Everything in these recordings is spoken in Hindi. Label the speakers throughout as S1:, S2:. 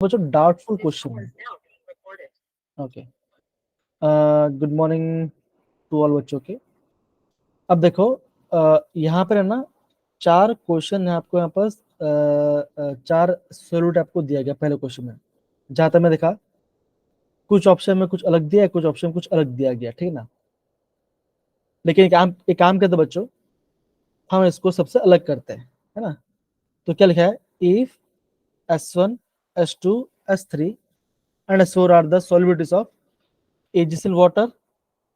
S1: बच्चों डाउटफुल क्वेश्चन है। Okay, good morning to all बच्चों के। अब देखो, यहाँ पर है ना 4 क्वेश्चन है आपको, यहाँ पर 4 सोल्यूट आपको दिया गया पहले क्वेश्चन में। जहां तक मैं देखा, कुछ ऑप्शन में कुछ अलग दिया है, कुछ ऑप्शन में कुछ अलग दिया गया, ठीक है ना। लेकिन एक काम करते बच्चों, हम इसको सबसे अलग करते हैं, है ना। तो क्या लिखा है, if S1 S2 S3 and S4 are the solubilities of AgCl water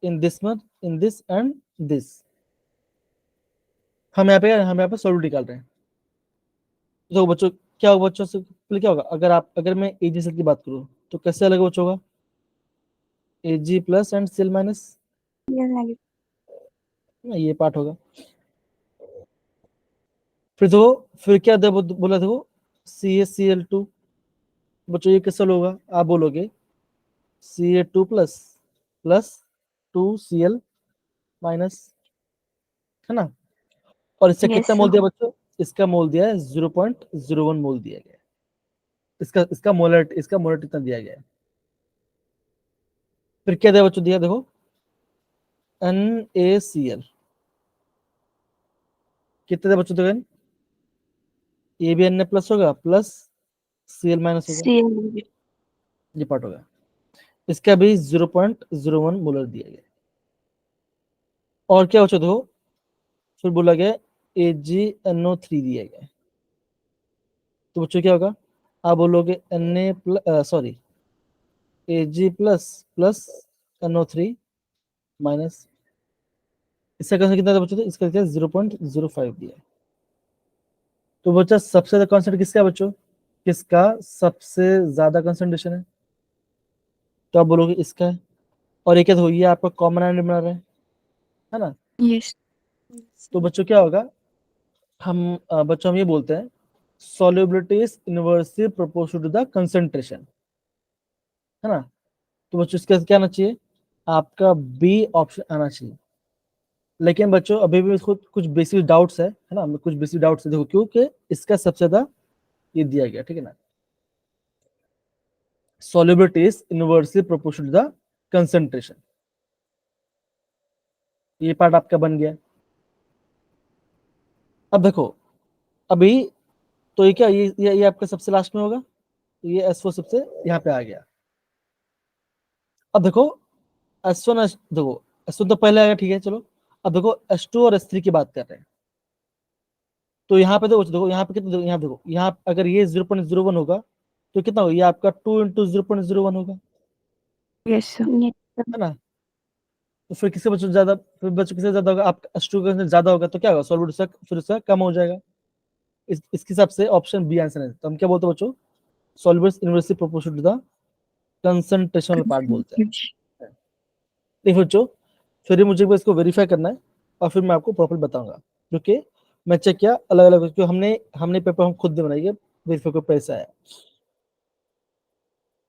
S1: in this one, in this and this। हम यहाँ पे सॉल्यूट निकाल रहे हैं। तो बच्चों क्या होगा, बच्चों से क्या होगा, अगर मैं AgCl की बात करूँ तो कैसे अलग बच्चों होगा, Ag plus and Cl minus, ये पार्ट होगा। फिर क्या बोला देखो, CaCl2। बच्चों ये कैसे होगा, आप बोलोगे Ca2 plus plus 2Cl minus, है ना। और इससे कितना मोल दिया बच्चों, इसका मोल दिया है 0.01 मोल दिया गया है। इसका मोलर कितना दिया गया है। फिर क्या दिया बच्चों, दिया देखो NaCl कितने दिया बच्चों, देखो ये भी Na प्लस होगा प्लस Cl माइनस होगा, ये पार्ट होगा। इसका भी 0.01 मोलर दिया गया। और क्या बच्चों देखो, फिर बोला गया AgNO3 दिया गया। तो बच्चों क्या होगा, आप बोलोगे Na plus sorry Ag plus plus NO3 minus, इसका कंसेंट कितना था बच्चों, इसका 0.05 दिया। तो बच्चा सबसे ज्यादा कॉन्सेंट्रेट किसका है बच्चों, किसका सबसे ज्यादा कंसंट्रेशन है, तो आप बोलोगे इसका है। और एक हो, ये आपका कॉमन आयन बना रहा है ना।
S2: यस।
S1: तो बच्चों क्या होगा, बच्चों हम ये बोलते हैं solubility is inversely proportional to the concentration, है ना। तो बच्चों इसका क्या आना चाहिए, आपका बी ऑप्शन आना चाहिए। लेकिन बच्चों अभी भी इसको कुछ बेसिक डाउट्स है ना, कुछ बेसिक डाउट्स है, देखो क्योंकि इसका सबसे ज्यादा ये दिया गया, ठीक है ना। solubility is inversely proportional to the concentration, ये पार्ट आपका बन गया। अब देखो, अभी तो ये क्या, ये आपका सबसे लास्ट में होगा, ये S4 सबसे यहाँ पे आ गया। अब देखो S1 देखो S1 तो पहले आएगा, ठीक है चलो। अब देखो S2 और S3 की बात कर रहे हैं। तो यहाँ पे देखो यहाँ पे कितना, यहाँ देखो, यहाँ अगर ये 0.01 होगा तो कितना होगा, ये आपका 2 इंटू 0.01 होगा,
S2: यस
S1: है ना। तो फिर किससे बच्चों ज्यादा, फिर बच्चों किससे ज्यादा होगा, आप S2 का ज्यादा होगा तो क्या होगा, सॉल्यूट फिर उसका कम हो जाएगा। इसके हिसाब से ऑप्शन बी आंसर है। तो हम क्या बोलते हैं बच्चों, solutes inversely proportional to the concentrational part बोलते हैं। देखो बच्चों, फिर मुझे इसको वेरीफाई करना है और फिर मैं आपको प्रॉपर बताऊंगा, क्योंकि मैं चेक किया अलग अलग, क्योंकि हमने पेपर हम खुद बनाई है, वेरीफाई को पैसा है।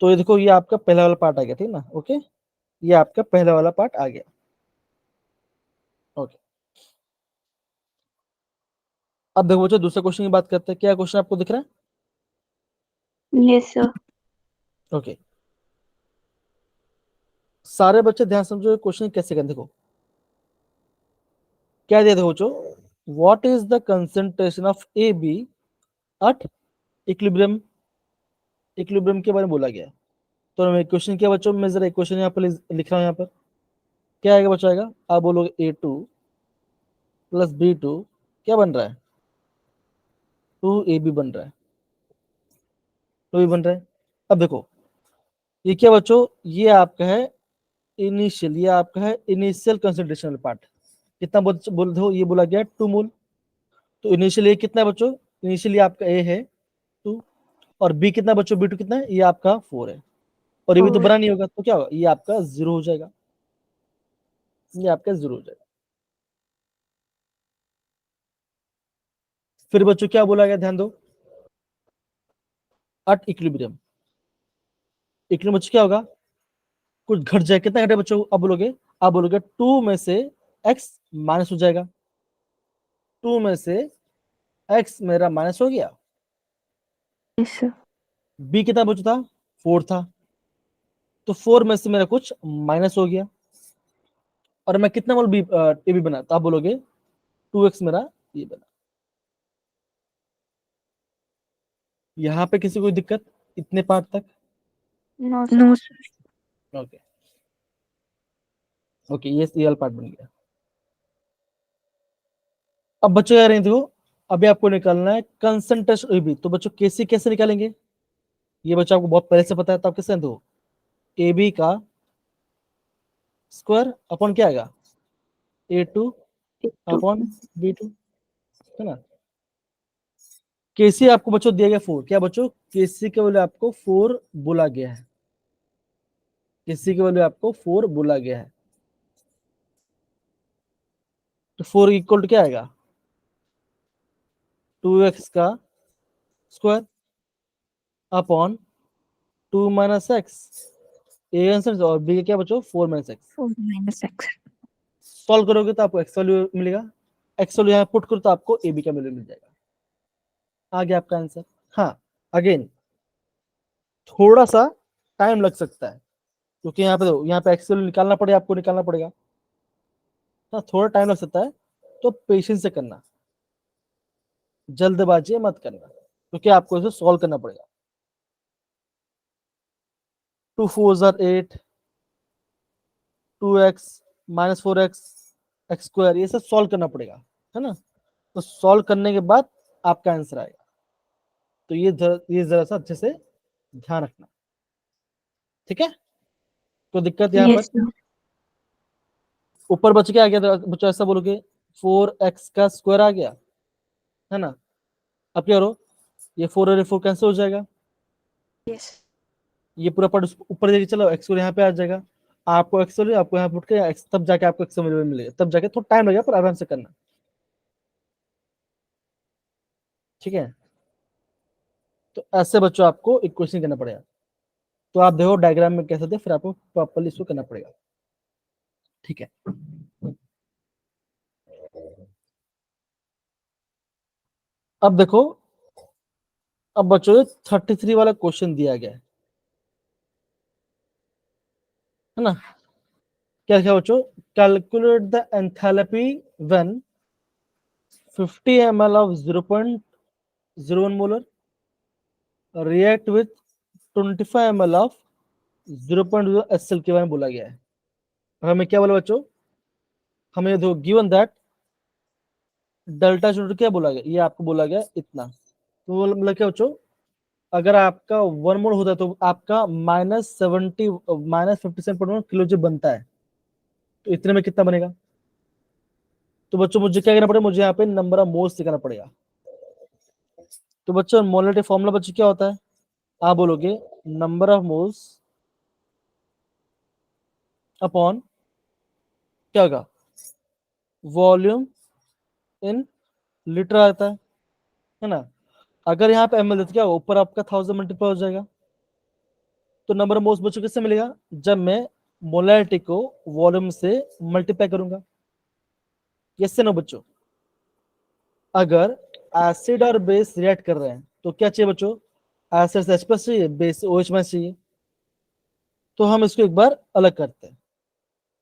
S1: तो ये देखो, ये आपका पहला वाला पार्ट आ गया, ठीक ना, ओके। ये आपका पहला वाला पार्ट आ गया, ओके। अब देखो बच्चों, दूसरा क्वेश्चन की बात करते हैं। क्या क्वेश्चन आपको दिख रहा है,
S2: यस सर।
S1: ओके। सारे बच्चे ध्यान समझो, क्वेश्चन कैसे करें। देखो क्या दिया, देखो बच्चों, what is the concentration of AB at equilibrium, equilibrium के बारे में बोला गया है। तो क्वेश्चन क्या बच्चों, मैं जरा क्वेश्चन यहाँ पर लिख रहा हूँ। यहाँ पर क्या आएगा बच्चों, आएगा आप बोलोगे A2 प्लस B2 क्या बन रहा है, 2AB बन रहा है, 2AB बन रहा है। अब देखो ये क्या बच्चों, ये आपका है इनिशियल, ये आपका है इनिशियल कंसंट्रेशन पार्ट। कितना बोल दो, ये बोला गया 2 मोल। तो इनिशियल ये कितना है बच्चों, इनिशियली आपका A है 2, और B कितना बच्चों, B2 कितना है, ये आपका 4 है। और ये भी तो बना नहीं होगा, तो क्या होगा, ये आपका 0 हो जाएगा, ये आपका 0 हो जाएगा। फिर बच्चों क्या बोला गया, ध्यान दो, एट इक्विलिब्रियम। इक्विलिब्रियम बच्चों क्या होगा, कुछ घट जाए, कितना घटे बच्चों, आप बोलोगे 2 में से x माइनस हो जाएगा, 2 में से x मेरा माइनस हो गया।
S2: Yes sir.
S1: बी कितना बचा था, 4 था, तो 4 में से मेरा कुछ माइनस हो गया, और मैं कितना बोल बी ए बी बना, तो आप बोलोगे 2x मेरा ये बना। यहाँ पे किसी को दिक्कत इतने पार्ट तक?
S2: No sir.
S1: ओके ओके, ये वाला पार्ट बन गया। अब बच्चों कह रहे थे, अभी आपको निकालना है कंसंट्रेशन ए बी, तो बच्चों कैसे कैसे निकालेंगे, ये बच्चों आपको बहुत पहले से पता है, तो आप कैसे दो, ए बी का स्क्वायर अपॉन क्या आएगा, A2 अपॉन B2, है ना। केसी आपको बच्चों दिया गया 4, क्या बच्चों केसी के वैल्यू आपको 4 बोला गया है, केसी के वैल्यू आपको 4 बोला गया है, तो 4 इक्वल टू क्या आएगा, 2x का square upon 2 minus x, A answer, और बी क्या बच्चों 4 minus x.
S2: 4 minus x.
S1: Solve करोगे तो आपको एक्स वैल्यू मिलेगा, एक्स वैल्यू यहाँ पुट करो तो आपको ए बी का वैल्यू मिल जाएगा, आ गया आपका आंसर। हाँ, अगेन थोड़ा सा टाइम लग सकता है, क्योंकि यहाँ पे एक्स वैल्यू निकालना पड़ेगा, आपको निकालना पड़ेगा, हाँ थोड़ा टाइम लग सकता है, तो पेशेंस से करना, जल्दबाजी मत करना, क्योंकि आपको इसे सॉल्व करना पड़ेगा। 2 4 8, 2x minus 4x x square, ये सब सॉल्व करना पड़ेगा, है ना। तो सॉल्व करने के बाद आपका आंसर आएगा, तो ये जरा सा अच्छे से ध्यान रखना, ठीक है। तो दिक्कत यहाँ
S2: यस
S1: पर ऊपर बच के आ गया, तो बच्चों ऐसा बोलोगे 4x का स्क्वायर आ गया, है ना। अब क्या करो, ये 4 और 4 कैंसिल हो जाएगा,
S2: यस।
S1: ये पूरा पार्ट ऊपर लेके चलो, एक्स यहाँ पे आ जाएगा, आपको एक्स आपको यहाँ पुट के एक्स, तब जाके आपको एक्स मिलेगा, तब जाके थोड़ा टाइम लगेगा, पर आराम से करना, ठीक है। तो ऐसे बच्चों आपको इक्वेशन करना पड़ेगा, तो आप देखो डायग्राम में कैसे थे, फिर आपको प्रॉपर्ली इसको करना पड़ेगा, ठीक है। अब देखो, अब बच्चों 33 वाला क्वेश्चन दिया गया है ना। क्या क्या बच्चों, calculate the enthalpy when 50 ml of 0.01 molar react with 25 ml of 0.0 SL के बारे में बोला गया है। हमें क्या बोला बच्चों, हमें दो गिवन दैट डेल्टा शूट क्या बोला गया, ये आपको बोला गया इतना, तो मतलब क्या बच्चों, अगर आपका 1 मोल होता है तो आपका -57 किलो जो बनता है, तो इतने में कितना बनेगा। तो बच्चों मुझे क्या करना पड़ेगा, मुझे यहाँ पे नंबर ऑफ मोल्स दिखाना पड़ेगा। तो बच्चों मोलरिटी फॉर्मूला बच्चों क्या होता है, आप बोलोगे नंबर ऑफ मोल्स अपॉन क्या होगा, वॉल्यूम इन लीटर आता है ना। अगर यहाँ पे ml देते क्या होगा, ऊपर आपका 1000 मल्टीप्लाई हो जाएगा, तो नंबर ऑफ मोल्स बच्चों किससे मिलेगा, जब मैं मोलैरिटी को वॉल्यूम से मल्टीप्लाई करूंगा, यस से नो बच्चों। अगर एसिड और बेस रिएक्ट कर रहे हैं तो क्या चाहिए बच्चों, एसिड से H+ चाहिए, बेस से OH- चाहिए, तो हम इसको एक बार अलग करते हैं,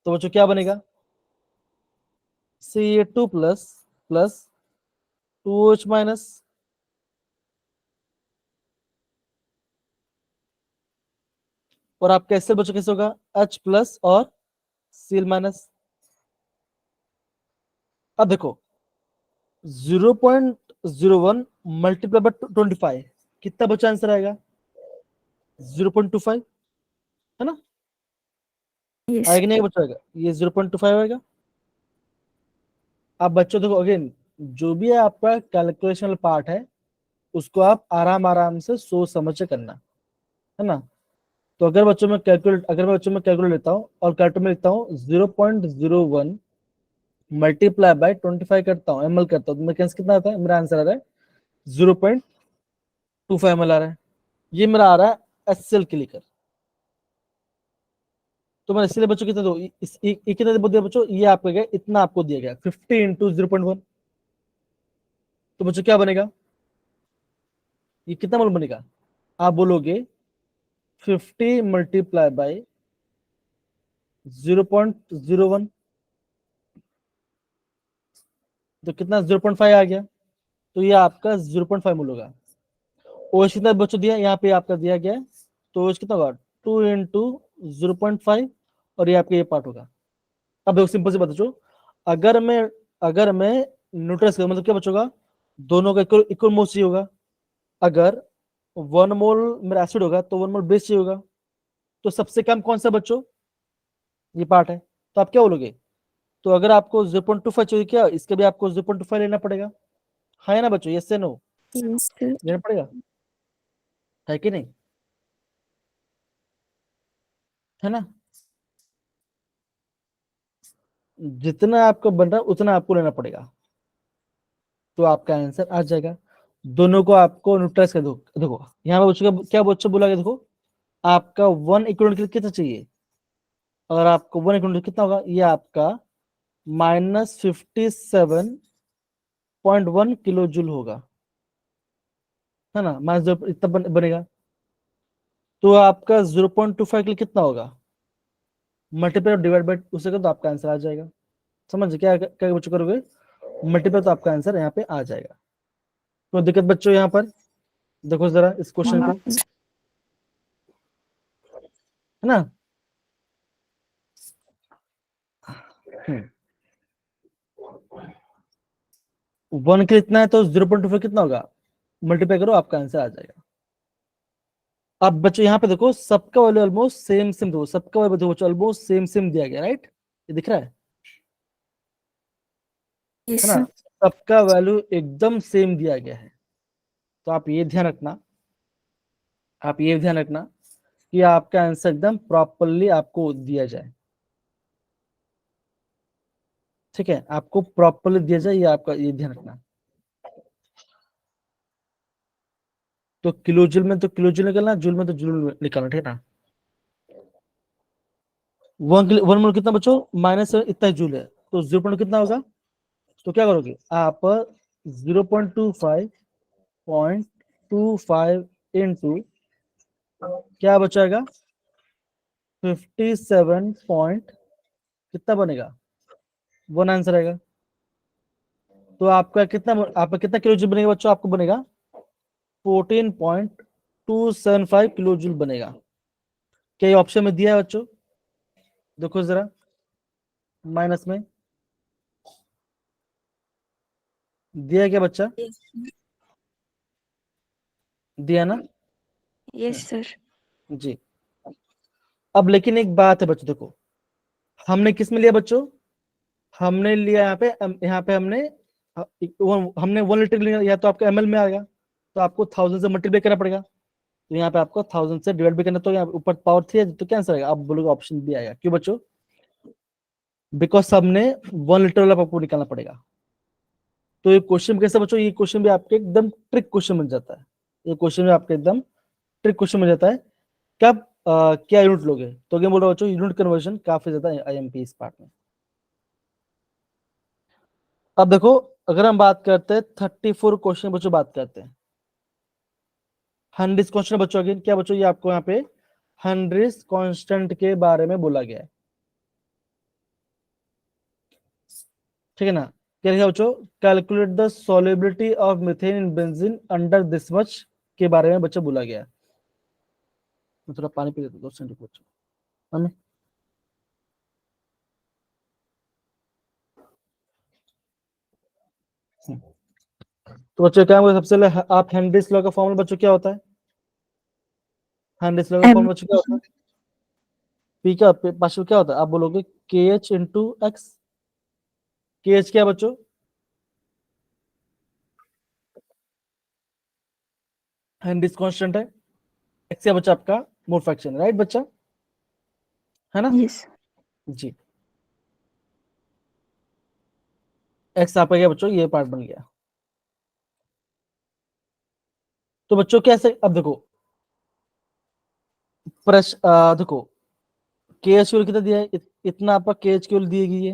S1: तो बच्चों क्या बनेगा, Ca2 plus plus 2OH minus, और आपका एसिड बच्चों कैसे होगा, H+ और Cl माइनस। अब देखो 0.01 मल्टीप्लाई बाय 25, कितना बचा आंसर आएगा, 0.25, है ना।
S2: यस।
S1: आएगा नहीं बचा आएगा, ये 0.25 आएगा। अब बच्चों देखो अगेन, जो भी है आपका कैलकुलेशन पार्ट है, उसको आप आराम आराम से सोच समझ के करना, है ना। तो अगर मैं बच्चों में कैलकुलेट लेता हूँ और कैलकुलेटर में लिखता हूँ 0.01 मल्टीप्लाई बाय 25 करता हूँ, ml करता हूँ, तो मेरा कितना आता है, मेरा आंसर आ रहा है 0.25 ml आ रहा है, ये मेरा आ रहा है HCl के लेकर। तो मैंने इसलिए बच्चों कितना दो, कितना दिया बच्चों, ये आपको गया इतना, आपको दिया गया 50 इंटू 0.1, तो बच्चों क्या बनेगा, ये कितना मोल बनेगा, आप बोलोगे 50 मल्टीप्लाई बाई 0.01, तो कितना 0.5 आ गया, तो ये आपका 0.5 मोल होगा। ओएच कितना बच्चों दिया, यहाँ पे आपका दिया गया है, तो ओएच कितना होगा 2 इंटू 0.5, और ये आपका ये पार्ट होगा। अब देखो सिंपल सी बात बच्चों, अगर मैं न्यूट्रल्स का मतलब क्या बचोगा, दोनों का इक्वल इक्वल मोल चाहिए होगा। अगर 1 मोल मेरा एसिड होगा तो 1 मोल बेस चाहिए होगा, तो सबसे कम कौन सा बच्चों, ये पार्ट है। तो आप क्या बोलोगे, तो अगर आपको 0.25 चाहिए क्या, इसके भी आपको 0.25 लेना पड़ेगा, है ना बच्चों, यस से नो
S2: Yes, sir.
S1: लेना पड़ेगा, है कि नहीं, है ना। जितना आपको बन रहा है उतना आपको लेना पड़ेगा, तो आपका आंसर आ जाएगा। दोनों को आपको न्यूट्रलाइज कर दो। देखो यहाँ पे बच्चों का क्या बच्चों बोला गया, देखो आपका 1 इक्विवेलेंट कितना चाहिए, अगर आपको 1 इक्विवेलेंट कितना होगा, ये आपका -57.1 किलो जूल होगा, है ना, माइनस इतना बनेगा। तो आपका 0.25 के लिए कितना होगा, मल्टीप्लाई डिवाइड बाई उससे कर, तो आपका आंसर आ जाएगा। समझ क्या क्या बच्चों करोगे, मल्टीप्लाई, तो आपका आंसर यहाँ पे आ जाएगा। तो दिक्कत बच्चों यहाँ पर देखो जरा इस क्वेश्चन को, है ना। 1 के इतना है तो 0.25 कितना होगा, मल्टीप्लाई करो, आपका आंसर आ जाएगा। अब बच्चों यहाँ पे देखो सबका वैल्यू ऑलमोस्ट सेम सेम, देखो सबका वैल्यू देखो बच्चों ऑलमोस्ट सेम सेम दिया गया, राइट, ये दिख रहा है
S2: Yes,
S1: ना,
S2: sir.
S1: सबका वैल्यू एकदम सेम दिया गया है। तो आप ये ध्यान रखना, आप ये ध्यान रखना कि आपका आंसर एकदम प्रॉपरली आपको दिया जाए, ठीक है, आपको प्रॉपरली दिया जाए, ये आपका ये ध्यान रखना। तो किलो जूल में तो किलो जूल निकलना, जूल में तो जूल निकालना, ठीक है ना। 1 मोल कितना बच्चों, माइनस इतना ही जूल है, तो 0 कितना होगा, तो क्या करोगे आप 0.25 इंटू क्या बचाएगा 57 पॉइंट कितना बनेगा, 1 आंसर आएगा। तो आपका कितना किलो जूल बनेगा बच्चों, आपको बनेगा 14.275 किलो जूल बनेगा। क्या ये ऑप्शन में दिया है बच्चों, देखो जरा माइनस में दिया है क्या बच्चा,
S2: Yes.
S1: दिया ना,
S2: Yes, sir.
S1: जी। अब लेकिन एक बात है बच्चों, देखो हमने किस में लिया बच्चों, हमने लिया यहाँ पे हमने 1 लीटर लिया, या तो आपका एमएल में आएगा, तो आपको 1000 से मल्टीप्लाई करना पड़ेगा, तो यहाँ पे आपको 1000 से डिवाइड भी करना, तो यहाँ ऊपर पावर 3 है, तो क्या आंसर आएगा, आप बोलोगे ऑप्शन बी आएगा, क्यों बच्चों, बिकॉज हमने 1 लीटर वाला आपको निकालना पड़ेगा। तो ये क्वेश्चन कैसे बच्चों, ये क्वेश्चन भी आपके एकदम ट्रिक क्वेश्चन बन जाता है, ये क्वेश्चन भी आपके एकदम ट्रिक क्वेश्चन बन जाता है। कब क्या यूनिट लोगे, तो क्या बोल रहा बच्चों, यूनिट कन्वर्जन काफी ज्यादा आईएमपी इस पार्ट में। अब देखो अगर हम बात करते हैं 34 क्वेश्चन बच्चों, बात करते हैं हेनरीज कांस्टेंट बच्चों, अगेन क्या बच्चों, ये आपको यहाँ पे हेनरीज कांस्टेंट के बारे में बोला गया है, ठीक है ना। क्या लिखा बच्चों, calculate the solubility of methane in benzene under this much के बारे में बच्चों बोला गया है। मैं थोड़ा पानी पी लेता हूँ, 2 सेकंड रुको बच्चों। हमें तो बच्चों क्या होगा, सबसे पहले आप हेनरीज लॉ का फॉर्मूला बच्चों क्या होता है, हेनरीज लॉ का फॉर्मूला बच्चों क्या होता है, पी का पार्शियल क्या होता है, आप बोलोगे के एच इंटू एक्स, के एच क्या बच्चों, हेनरीज कांस्टेंट है, एक्स क्या बच्चा आपका मोल फ्रैक्शन, राइट बच्चा, है ना,
S2: Yes.
S1: जी। एक्स आपका क्या बच्चों, ये पार्ट बन गया। तो बच्चों कैसे, अब देखो देखो के एच क्यूल कितना दिया है, इतना आपका के एच क्यूल दी गई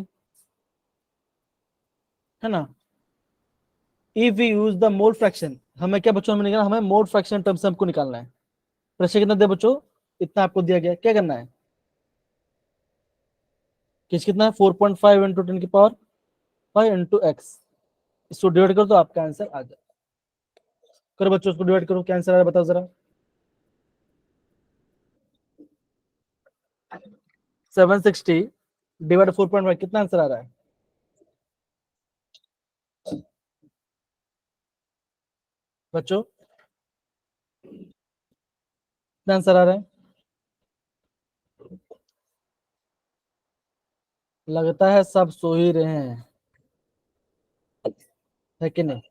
S1: है ना। If we use the mole fraction, हमें क्या बच्चों, हमें निकालना, हमें मोल फ्रैक्शन टर्म्स हमको निकालना है, प्रेशर कितना दे बच्चों, इतना आपको दिया गया, क्या करना है, कितना है 4.5 इंटू 10 की पावर 5 इंटू एक्स, इसको डिवाइड करो तो आपका आंसर आ जाए। करो बच्चों, उसको डिवाइड करो, क्या आंसर आ रहा है बताओ जरा। 760 डिवाइड 4.5 कितना आंसर आ रहा है बच्चों, कितना आंसर आ रहा है, लगता है सब सो ही रहे हैं, है कि नहीं।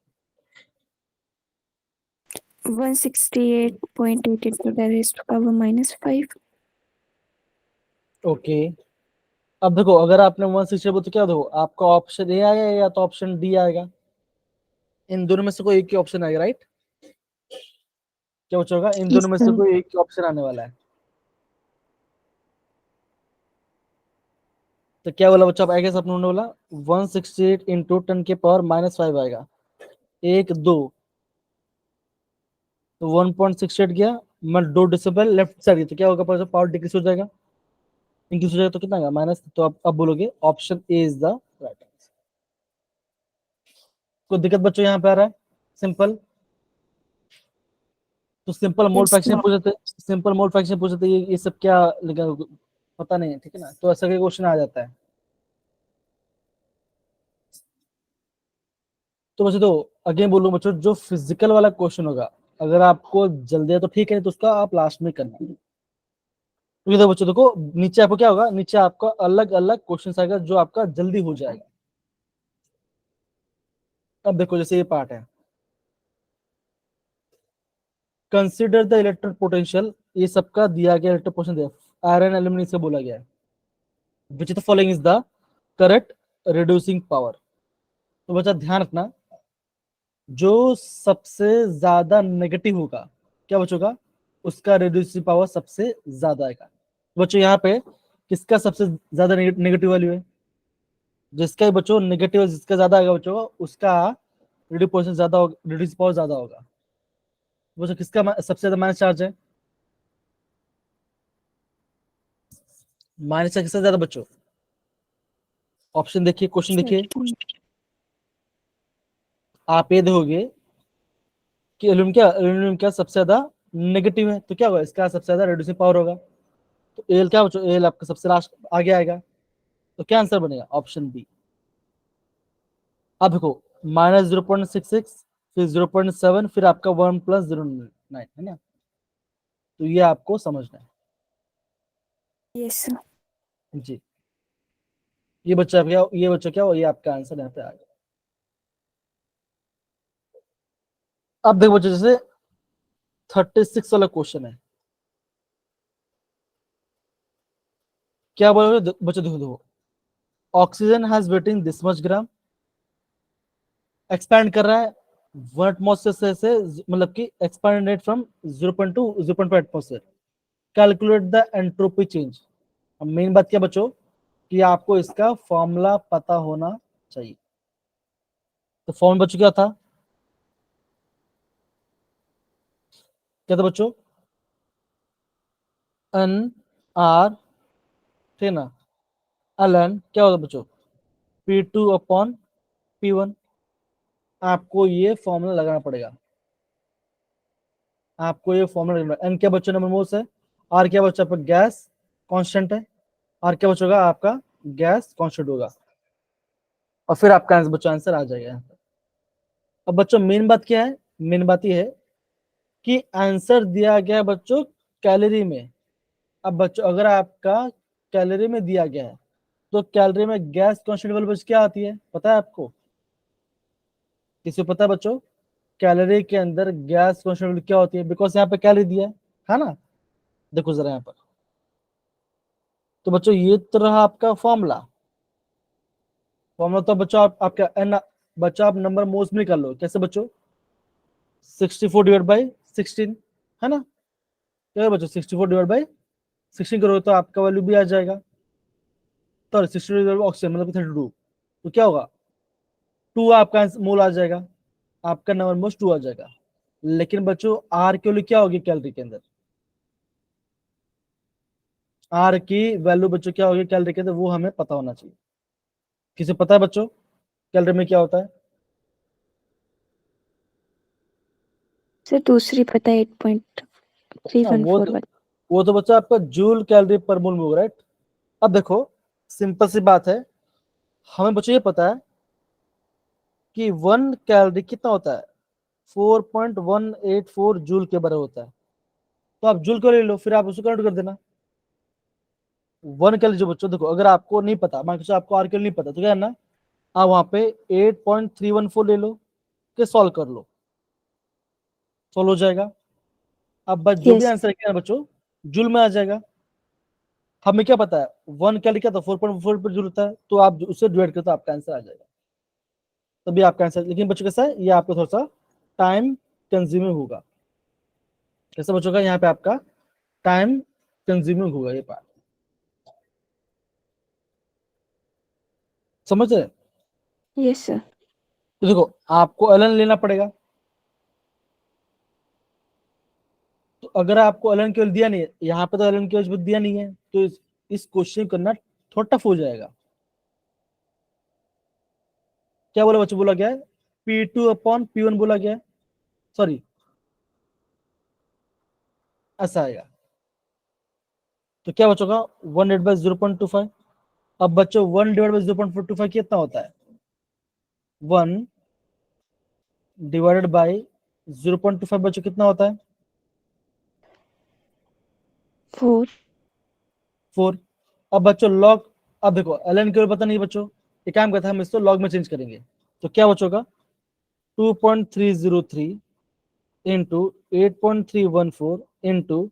S2: 168.88 to the raised power -5.
S1: Okay, अब देखो अगर आपने 160 बोला तो क्या देखो आपका ऑप्शन ए आएगा या तो ऑप्शन डी आएगा, इन दोनों में से कोई एक ही ऑप्शन आएगा, राइट। क्या बच्चा होगा, इन
S2: Yes,
S1: दोनों में से
S2: sir.
S1: कोई एक ही ऑप्शन आने वाला है। तो क्या बोला बच्चा, आएगा सब उन्होंने बोला 168 इंटू 10 की पावर -5 आएगा, एक दो, तो 1.68 गया, मैं 2 डेसिबल लेफ्ट साइड, तो क्या होगा पावर डिक्रीज हो जाएगा, इंक्रीज हो जाएगा तो कितना आएगा माइनस, तो अब बोलोगे option A is the right answer. कोई दिक्कत बच्चों यहाँ पे आ रहा है, सिंपल, तो simple mole
S2: Yes,
S1: fraction
S2: sir.
S1: पूछे थे, सिंपल मोल फ्रैक्शन पूछे थे, ये सब क्या लिखा पता नहीं है, ठीक है ना, तो ऐसा क्वेश्चन आ जाता है। तो बच्चों तो अगेन बोलूं बच्चों, जो फिजिकल वाला क्वेश्चन होगा अगर आपको जल्दी है तो ठीक है, तो उसका आप लास्ट में करना, क्योंकि देखो बच्चों देखो नीचे आपको क्या होगा, नीचे आपका अलग अलग क्वेश्चन आएगा जो आपका जल्दी हो जाएगा। अब देखो जैसे ये पार्ट है, कंसिडर द इलेक्ट्रिक पोटेंशियल, ये सबका दिया गया इलेक्ट्रिक पोटेंशियल दिया, आयरन एल्यूमिनियम से बोला गया है, which the following is the correct reducing power. तो बच्चा ध्यान रखना, जो सबसे ज्यादा नेगेटिव होगा क्या बच्चों का, उसका रिड्यूसिंग पावर सबसे ज्यादा आएगा। बच्चों यहाँ पे किसका सबसे ज्यादा नेगेटिव वैल्यू है, जिसका बच्चों नेगेटिव जिसका ज्यादा आएगा बच्चों उसका रिड्यूस पोजिशन ज्यादा होगा, रिड्यूस पावर ज्यादा होगा। बच्चों किसका सबसे ज्यादा माइनस चार्ज है, माइनस चार्ज किसका ज्यादा बच्चों, ऑप्शन देखिए, क्वेश्चन देखिए, आप ये देखोगे कि एल्यूमिनियम क्या सबसे ज्यादा नेगेटिव है, तो क्या होगा इसका सबसे ज्यादा रिड्यूसिंग पावर होगा, तो एल क्या बच्चों, एल आपका सबसे लास्ट आगे आएगा, तो क्या आंसर बनेगा ऑप्शन बी। अब देखो -0.66 फिर 0.7 फिर आपका 1+09 है ना, तो ये आपको समझना है
S2: Yes, sir.
S1: जी। ये बच्चा क्या, ये बच्चा क्या हो, ये आपका आंसर यहाँ पे आ गया। अब देखो बच्चों जैसे 36 वाला क्वेश्चन है, क्या बोलोगे बच्चों, देखो देखो oxygen has waiting this much gram, expand कर रहा है 1 एटमॉस्फेयर से मतलब कि expanded from 0.2 0.5 atmosphere, calculate the entropy change. अब मेन बात क्या बच्चों कि आपको इसका फॉर्मूला पता होना चाहिए, तो फॉर्मूला बच्चों क्या था, क्या था बच्चों, एन आर, ठीक ना, एल क्या होता बच्चों P2/P1, आपको ये फॉर्मूला लगाना पड़ेगा, आपको ये फॉर्मूला लगाना, एन क्या बच्चों नंबर मोल्स है, आर क्या बच्चों आपका गैस कांस्टेंट है, आर क्या बच्चों होगा आपका गैस कांस्टेंट होगा, और फिर आपका आंसर बच्चों आंसर आ जाएगा यहाँ पे। अब बच्चों मेन बात क्या है, मेन बात ये है कि आंसर दिया गया है बच्चों कैलोरी में। अब बच्चों अगर आपका कैलोरी में दिया गया है तो कैलोरी में गैस कांस्टेंट वैल्यू क्या आती है पता है आपको, किसी को पता है बच्चों, कैलोरी के अंदर गैस कांस्टेंट वैल्यू क्या होती है, बिकॉज यहाँ पे कैलोरी दिया है ना, देखो जरा यहाँ पर, तो बच्चों ये तो रहा आपका फॉर्मूला, फॉर्मूला तो बच्चों आपका एन, बच्चों आप नंबर मोल्स में कर लो, कैसे बच्चों 64/16 है ना, क्या है बच्चों 64/16 करोगे तो आपका वैल्यू भी आ जाएगा, तो 60 ऑक्सीजन मतलब 32, तो क्या होगा 2 आपका मोल आ जाएगा, आपका नंबर मोस्ट 2 आ जाएगा, लेकिन बच्चों आर के लिए क्या होगी कैलोरी के अंदर, आर की वैल्यू बच्चों क्या होगी कैलोरी के, तो वो हमें पता होना चाहिए। किसे पता है बच्चों कैलोरी में क्या होता है?
S2: सर दूसरी पता है 8.314 वाली।
S1: वो तो बच्चा आपका जूल कैलोरी पर मोल में होगा, राइट। अब देखो सिंपल सी बात है, हमें बच्चों ये पता है कि 1 कैलोरी कितना होता है, 4.184 जूल के बराबर होता है। तो आप जूल को ले लो, फिर आप उसको काउंट कर देना। 1 कैलोरी जो बच्चों देखो, अगर आपको नहीं पता, मान के आपको आर कैलोरी नहीं पता, तो क्या करना, आप वहां पे 8.314 ले लो, के सॉल्व कर लो, सॉल्व हो जाएगा। अब बस जो भी
S2: यस
S1: आंसर है बच्चों जूल में आ जाएगा। हमें क्या पता है 1 कैलोरी क्या था, 4.4 पर जूल होता है, तो आप उससे डिवाइड करते हो आपका आंसर आ जाएगा, तभी आपका आंसर। लेकिन बच्चों कैसा है, ये आपको थोड़ा सा टाइम कंज्यूमिंग होगा। कैसा बच्चों का, यहाँ पे आपका टाइम कंज्यूमिंग होगा ये पार्ट, समझ रहे?
S2: Yes sir.
S1: तो देखो आपको एलन लेना पड़ेगा, तो अगर आपको एलन केवल दिया नहीं है, यहाँ पे तो एलन केवल दिया नहीं है, तो इस क्वेश्चन करना थोड़ा टफ हो जाएगा। क्या बोला बच्चों, बोला गया है P2/P1 बोला गया है, सॉरी ऐसा आएगा। तो क्या बच्चों का 1/0.25। अब बच्चों 1/0.425 कितना होता है, 1/0.25 बच्चों कितना होता है,
S2: 4।
S1: 4। अब बच्चों लॉग, अब देखो एलन केवल पता नहीं बच्चों, एक काम करते हैं हम इसको लॉग में चेंज करेंगे। तो क्या बच्चों का 2.303 into 8.314 into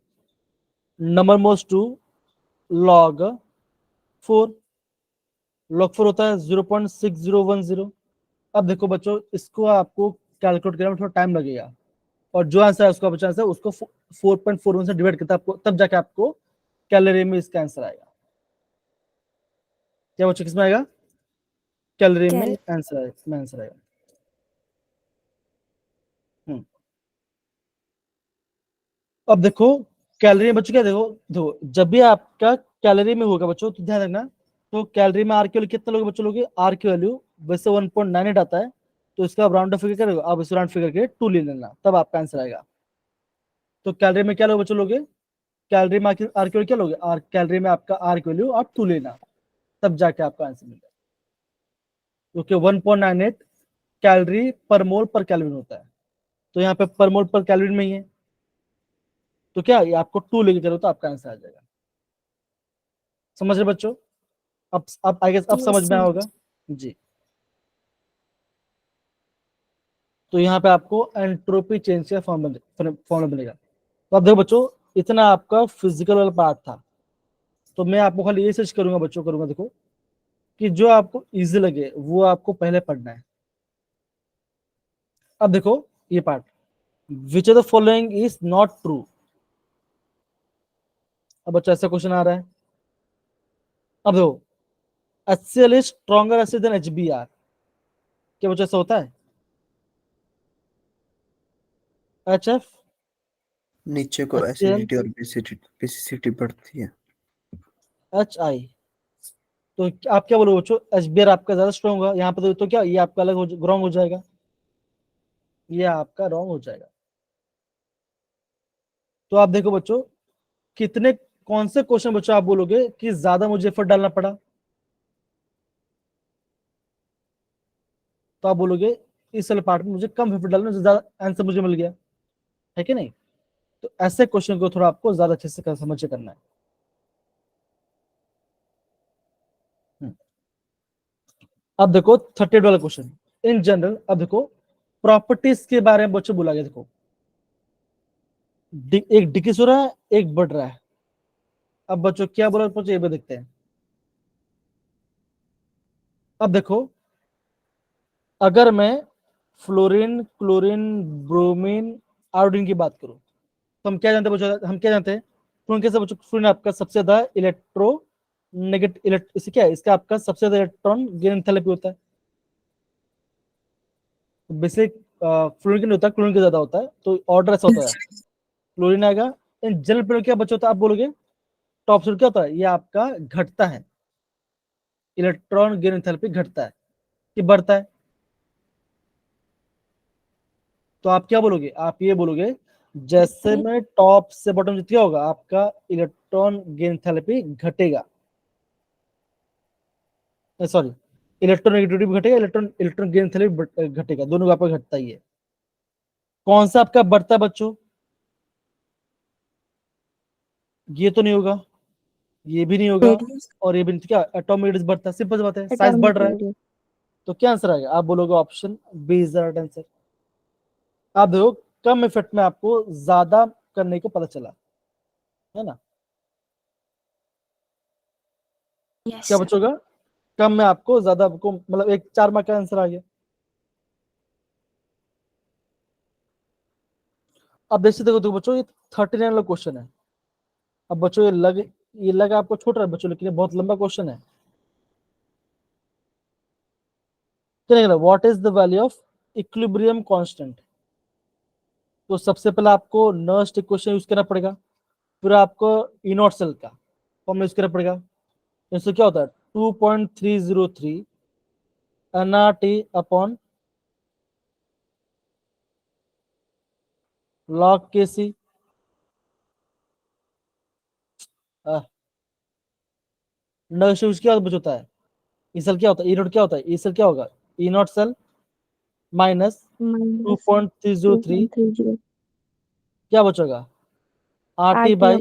S1: number most to log 4, log 4 होता है 0.6010। अब देखो बच्चों इसको आपको कैलकुलेट करने में थोड़ा टाइम लगेगा, और जो आंसर है उसका बच्चा आंसर उसको 4.41 से डिवाइड करता है आपको, तब जाके आपको कैलोरी में इसका आंसर आएगा। क्या बच्चों किसमें आएगा, कैलोरी में
S2: कैल
S1: आंसर आएगा। हम्म। अब देखो कैलोरी में बच्चों क्या, देखो देखो जब भी आपका कैलोरी में होगा बच्चों, तो ध्यान रखना, तो कैलोरी में आर की वैल्यू कितना लोगे बच्चों, लोगे आर की वैल्यू वैसे 1.98 आता है, तो इसका आप राउंड ऑफ फिगर करोगे, आप इस राउंड फिगर के 2 ले लेना, तब आपका आंसर आएगा। तो कैलोरी में क्या लोगे बच्चों, लोगे कैलोरी में आर की वैल्यू क्या लोगे, आर कैलोरी में आपका आर की वैल्यू आप 2 लेना, तब जाके आपका आंसर मिलेगा। क्योंकि 1.98 कैलोरी पर मोल पर कैलोरी होता है, तो यहाँ पे पर मोल पर कैलोरी में ही है, तो क्या ये आपको 2 लेके चलो तो आपका आंसर आ जाएगा। समझ रहे बच्चों? अब आई गेस अब समझ
S2: यस
S1: में आया
S2: सर।
S1: होगा जी। तो यहाँ पे आपको एंट्रोपी चेंज का फॉर्मूला मिलेगा। तो अब देखो बच्चों इतना आपका फिजिकल वाला पार्ट था, तो मैं आपको खाली ये सर्च करूंगा बच्चों, करूंगा देखो कि जो आपको इजी लगे वो आपको पहले पढ़ना है। अब देखो ये part, which of the following is not true. अब बच्चों ऐसा क्वेश्चन आ रहा है, अब देखो HCl is stronger acid than HBr, क्या बच्चों ऐसा होता है? HF,
S3: नीचे को
S1: HCl,
S3: एसिडिटी और बेसिसिटी बढ़ती है।
S1: HI, तो आप क्या बोलोगे बच्चों, HBr आपका ज्यादा स्ट्रॉन्ग होगा यहाँ पे, तो क्या ये आपका अलग रॉन्ग हो जाएगा, ये आपका रॉन्ग हो जाएगा। तो आप देखो बच्चों कितने कौन से क्वेश्चन बच्चों आप बोलोगे कि ज्यादा मुझे एफर्ट डालना पड़ा, तो आप बोलोगे इस वाले पार्ट में मुझे कम एफर्ट डालना, ज्यादा आंसर मुझे मिल गया, है कि नहीं? तो ऐसे क्वेश्चन को थोड़ा आपको ज्यादा अच्छे से समझ के करना है। हम्म। अब देखो 38 वाला क्वेश्चन इन जनरल। अब देखो प्रॉपर्टीज के बारे में बच्चों बोला गया, देखो एक डिक्रीज हो रहा है, एक बढ़ रहा है। अब बच्चों क्या बोला बच्चों, ये भी देखते हैं। अब देखो अगर मैं फ्लोरीन, क्लोरीन, ब्रोमीन, आयोडीन की बात करूं, तो हम क्या जानते हैं बच्चों, हम क्या जानते हैं फ्लोरीन कैसे बच्चों, फ्लोरीन आपका सबसे ज्यादा इलेक्ट्रो नेगेटिव इसे क्या है, इसका आपका सबसे ज्यादा इलेक्ट्रॉन गेन एंथैल्पी होता है। बेसिक फ्लोरीन का नहीं होता, क्लोरीन का ज्यादा होता है, तो ऑर्डर ऐसा होता है, क्लोरीन आएगा। इन जनरल पीरियड क्या बच्चा होता है आप बोलोगे, टॉप सीक्रेट क्या होता है, ये आपका घटता है, इलेक्ट्रॉन गेन एंथैल्पी घटता है कि बढ़ता है। तो आप क्या बोलोगे, आप ये बोलोगे जैसे में टॉप से बॉटम जितना होगा आपका इलेक्ट्रॉन गेन एंथैल्पी घटेगा, सॉरी इलेक्ट्रॉन नेगेटिविटी घटेगा, इलेक्ट्रॉन इलेक्ट्रॉन गेन एंथैल्पी घटेगा, दोनों का आपका घटता ही है। कौन सा आपका बढ़ता है बच्चों, ये तो नहीं होगा, ये भी नहीं होगा, और ये भी नहीं, तो क्या एटॉमिक रेडियस बढ़ता है, सिंपल बात है, साइज बढ़ रहा है। तो क्या आंसर आएगा, आप बोलोगे option B is the right answer. आप देखो कम इफेक्ट में आपको ज्यादा करने को पता चला, है ना। क्या बच्चों का, कम में आपको ज्यादा, आपको मतलब एक 4 मार्क का आंसर आ गया। अब देखते देखो बच्चों, ये 39 वाला क्वेश्चन है। अब बच्चों ये लगा आपको छोटा है बच्चों, लेकिन ये बहुत लंबा क्वेश्चन है। क्या what is the value of equilibrium constant. तो सबसे पहले आपको नर्स्ट इक्वेशन यूज करना पड़ेगा, फिर आपको ई नॉट सेल का फॉर्मूला यूज करना पड़ेगा। इससे क्या होता है 2.303 nRT upon log Kc। Nernst use क्या होता है, ई सेल क्या होता है, ई नॉट क्या होता है, ई सेल क्या होगा, ई नॉट सेल माइनस 2.303 क्या बचेगा RT by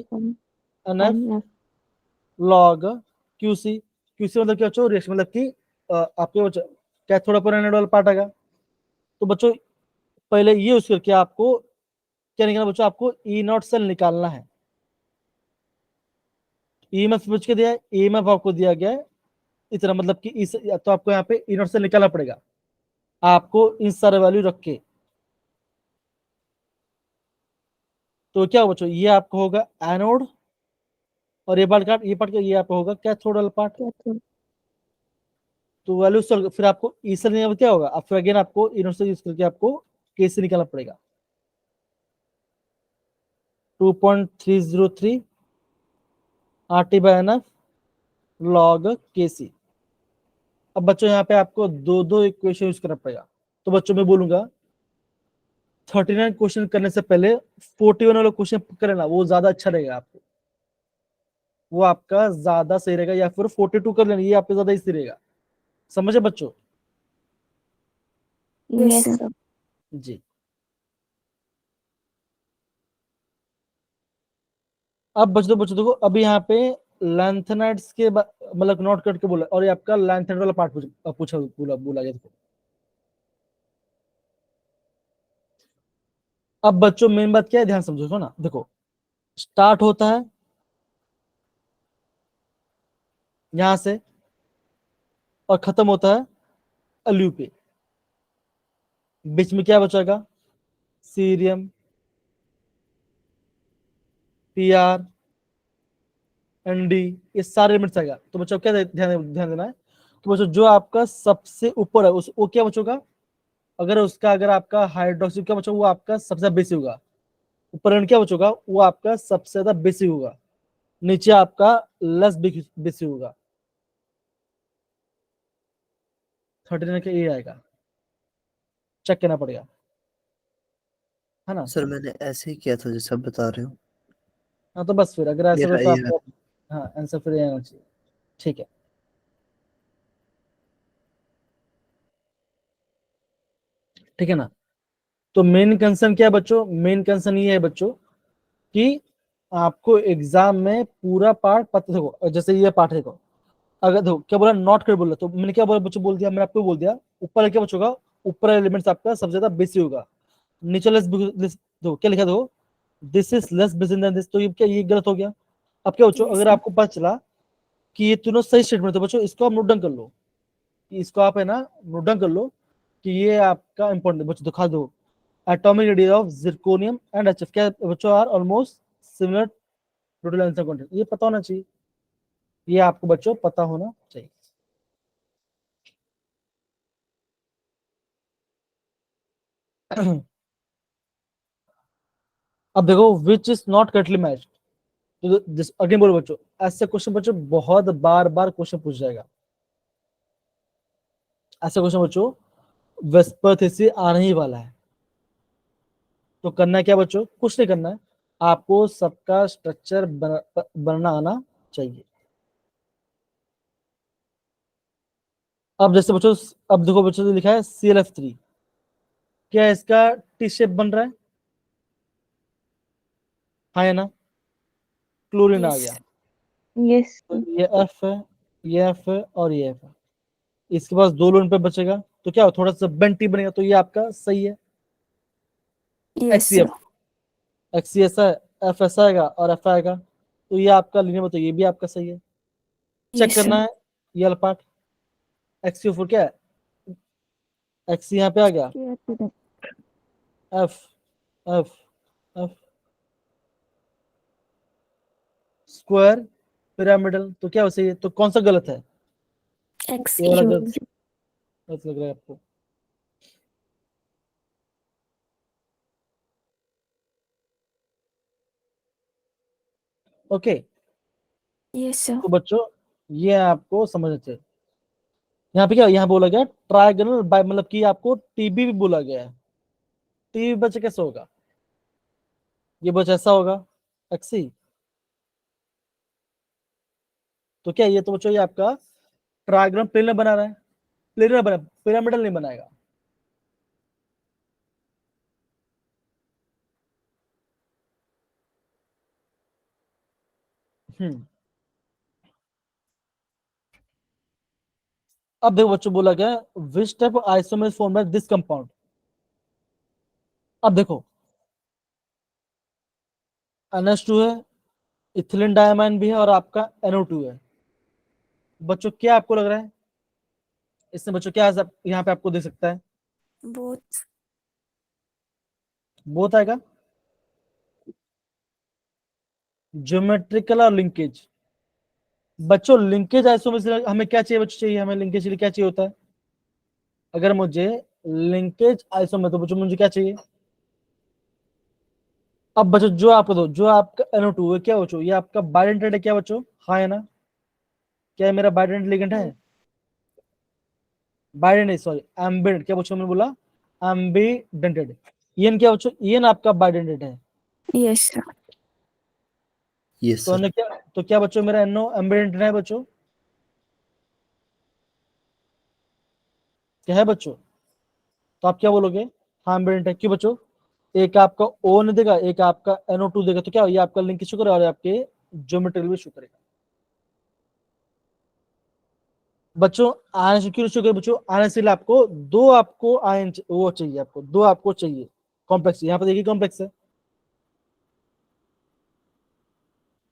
S1: NF log QC। QC मतलब क्या बच्चों, रिएक्शन मतलब कि आपके बच्चों कैथोड पर एनोड वाला पार्ट आएगा। तो बच्चों पहले ये यूज करके आपको क्या निकालना बच्चों, आपको ई नॉट सेल निकालना है। ईएमएफ पूछ के दिया है, ईएमएफ आपको दिया गया है इतना, मतलब कि इस तो आपको यहाँ पे ई नॉट सेल निकालना पड़ेगा, आपको इन सारे वैल्यू रख के। तो क्या बच्चों, ये आपको होगा एनोड, और ये पार्ट का ये आपको होगा कैथोड वाला पार्ट। तो वैल्यू फिर आपको ई सेल निकालना क्या होगा, अब फिर अगेन आपको ई नॉट सेल यूज करके आपको केसी निकालना पड़ेगा 2.303 RT बाय NF लॉग केसी। अब बच्चों यहाँ पे आपको दो दो इक्वेशन यूज करना पड़ेगा। तो बच्चों मैं बोलूंगा 39 क्वेश्चन करने से पहले 41 वाला क्वेश्चन कर लेना, वो ज्यादा अच्छा रहेगा आपको, वो आपका ज्यादा सही रहेगा, या फिर 42 कर लेना, ये आपका ज्यादा इजी रहेगा। समझे बच्चों। जी अब बच्चों देखो, अभी यहाँ पे लैंथेनाइड्स के मतलब नोट करके बोला, और ये आपका लैंथेनाइड वाला पार्ट पूछा बोला बोला गया। देखो अब बच्चों मेन बात क्या है, ध्यान समझो ना। देखो स्टार्ट होता है यहां से और खत्म होता है अलू पे, बीच में क्या बचेगा, सीरियम, पीआर, एनडी, ये सारे एलिमेंट्स आएगा। तो बच्चों क्या ध्यान देना है कि बच्चों जो आपका सबसे ऊपर है उस वो क्या बचोगा, अगर आपका हाइड्रोक्सी क्या बचा, वो आपका सबसे ज्यादा बेसिक होगा। ऊपर क्या बचोगा, वो आपका सबसे ज्यादा बेसिक होगा, नीचे आपका लेस बेसिक होगा। 39 का ये आएगा, चेक करना पड़ेगा, है ना।
S3: सर मैंने ऐसे ही किया था जैसे आप बता रहे हो।
S1: हाँ तो बस फिर अगर ऐसा
S3: मेरा
S1: तो
S3: ये
S1: आपको, हाँ आंसर फिर ये आना चाहिए। ठीक है, ठीक है ना। तो मेन कंसर्न क्या है बच्चों, मेन कंसर्न ये है बच्चों कि आपको एग्जाम में पूरा पार्ट पता, देखो जैसे ये पार्ट है, देखो अगर देखो क्या बोला नॉट कर बोला, तो मैंने क्या बोला बच्चों, बोल दिया मैंने आपको बोल दिया, ऊपर क्या बचोगा, ऊपर एलिमेंट्स आपका सबसे ज्यादा बेसिक होगा, नीचे लेस, देखो क्या लिखा, देखो this is less basic than this, तो ये क्या, ये गलत हो गया। अब क्या बच्चों, अगर आपको पता चला कि ये तीनों सही स्टेटमेंट, तो बच्चों इसको आप नोट डाउन कर लो, इसको आप है ना नोट डाउन कर लो कि ये आपका इंपॉर्टेंट बच्चों, दिखा दो atomic radius of zirconium and HF क्या बच्चों are almost similar total answer content, ये पता होना चाहिए, ये आपको बच्चों पता होना चाहिए। अब देखो which is not correctly matched, तो जिस अगेन बोलो बच्चों, ऐसे क्वेश्चन बच्चों बहुत बार बार क्वेश्चन पूछ जाएगा। ऐसे क्वेश्चन बच्चों वेस्पर थीसिस आने ही वाला है। तो करना है क्या बच्चों, कुछ नहीं करना है, आपको सबका स्ट्रक्चर बनना आना चाहिए। अब जैसे बच्चों, अब देखो बच्चों तो लिखा है ClF3, क्या इसका टी शेप बन रहा है? हाँ या ना? क्लोरीन आ गया।
S2: यस
S1: तो ये F है, ये F है और ये F है। इसके पास 2 लोन पे बचेगा, तो क्या हो, थोड़ा सा बेंटी बनेगा, तो ये आपका सही है।
S2: यस
S1: XCF, XC ऐसा है, F ऐसा आएगा और F आएगा, तो ये आपका लीनियर, बताओ ये भी आपका सही है। चेक करना है ये वाला पार्ट, XCO4 क्या है, XC यहाँ पे आ गया, F F F square pyramidal, तो क्या हो सही है? तो कौन सा गलत है? ये वाला गलत गलत लग रहा है आपको। Okay,
S2: yes sir.
S1: तो बच्चों ये आपको समझना चाहिए। यहाँ पे क्या, यहाँ बोला गया ट्रायगोनल बाय, मतलब कि आपको टीबी भी बोला गया है। टीबी बच्चे कैसे होगा, ये बच्चा ऐसा होगा एक्सी, तो क्या ये तो बच्चों ये आपका ट्रायगोनल प्लेन बना रहा है, प्लेन बना, पिरामिडल नहीं बनाएगा। अब देखो बच्चों बोला गया which type of isomer form by this compound. अब देखो NH2 है, इथिलीन डायमाइन भी है और आपका NO2 है। बच्चों क्या आपको लग रहा है इसमें, बच्चों क्या यहाँ पे आपको दे सकता है?
S2: बोथ।
S1: बोथ आएगा, ज्योमेट्रिकल और लिंकेज। बच्चों लिंकेज आइसोमर से हमें क्या चाहिए बच्चों, चाहिए हमें लिंकेज के लिए क्या चाहिए होता है? अगर मुझे लिंकेज आइसोमर, तो बच्चों मुझे क्या चाहिए? अब बच्चों जो आपको दो, जो आपका NO2 है क्या बच्चों, ये आपका बाइडेंटेड है क्या बच्चों, हाँ है ना? क्या मेरा बाइडेंटेड लिगेंड है? बाइडेंटेड, सॉरी एम्बिडेंट, क्या बच्चों मैंने बोला? एम्बिडेंटेड। ईएन क्या बच्चों, ईएन आपका बाइडेंटेड है।
S2: Yes sir.
S3: यस
S1: तो
S3: सर।
S1: हमने क्या, तो क्या बच्चों मेरा NO एम्बिडेंटेड है बच्चों, क्या है बच्चों? तो आप क्या बोलोगे, हाँ एम्बिडेंट है। क्यों बच्चों? एक आपका O नहीं देगा, एक आपका NO2 देगा, तो क्या ये आपका लिंक शो करेगा और आपके ज्योमेट्रिकल भी शो करेगा। बच्चों आयन से क्यों शो करेगा बच्चों, आयन से आपको दो, आपको आयन वो चाहिए, आपको दो आपको चाहिए कॉम्प्लेक्स, यहाँ पे देखिए कॉम्प्लेक्स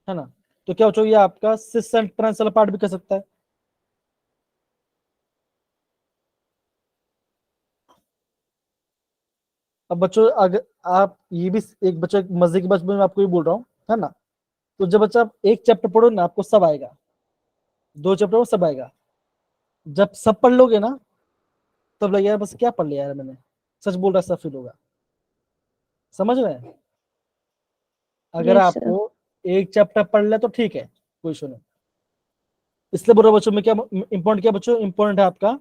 S1: है ना? तो क्या बच्चों ये आपका सिस एंड ट्रांस वाला पार्ट भी कर सकता है। अब बच्चों अगर आप ये भी एक बच्चा, एक मजे की बात मैं आपको ये बोल रहा हूँ, है ना? तो जब बच्चा आप एक चैप्टर पढ़ो ना, आपको सब आएगा, 2 चैप्टर में सब आएगा। जब सब पढ़ लोगे ना, तब लगेगा यार बस क्या पढ़ लिया यार मैंने, सच बोल रहा सब फील होगा। समझ रहे हैं? अगर
S2: यस सर।
S1: आपको एक चैप्टर पढ़ ले तो ठीक है, कोई इशू नहीं। इसलिए बोल रहा हूं बच्चों में क्या इंपॉर्टेंट, क्या बच्चों इंपॉर्टेंट है आपका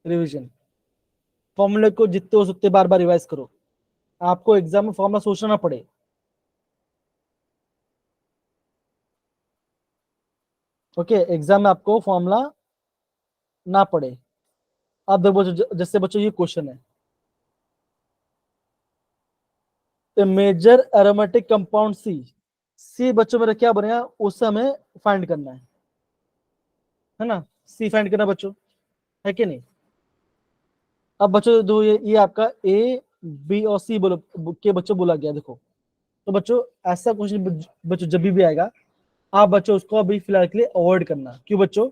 S1: रिवीजन। फॉर्मूले को जितने हो सकते बार बार रिवाइज करो, आपको एग्जाम में फॉर्मूला सोचना ना पड़े। ओके, एग्जाम में आपको फॉर्मूला ना पड़े। अब देखो बच्चों, जैसे बच्चों ये क्वेश्चन है, मेजर एरोमेटिक कंपाउंड सी बच्चों मेरा क्या बनेगा, उससे हमें फाइंड करना है ना? सी फाइंड करना बच्चों, है कि नहीं? अब बच्चों दो, ये आपका A B और C बोलो के बच्चों बोला गया, देखो तो बच्चों ऐसा क्वेश्चन बच्चों जब भी आएगा, आप बच्चों उसको अभी फिलहाल के लिए अवॉइड करना। क्यों बच्चों?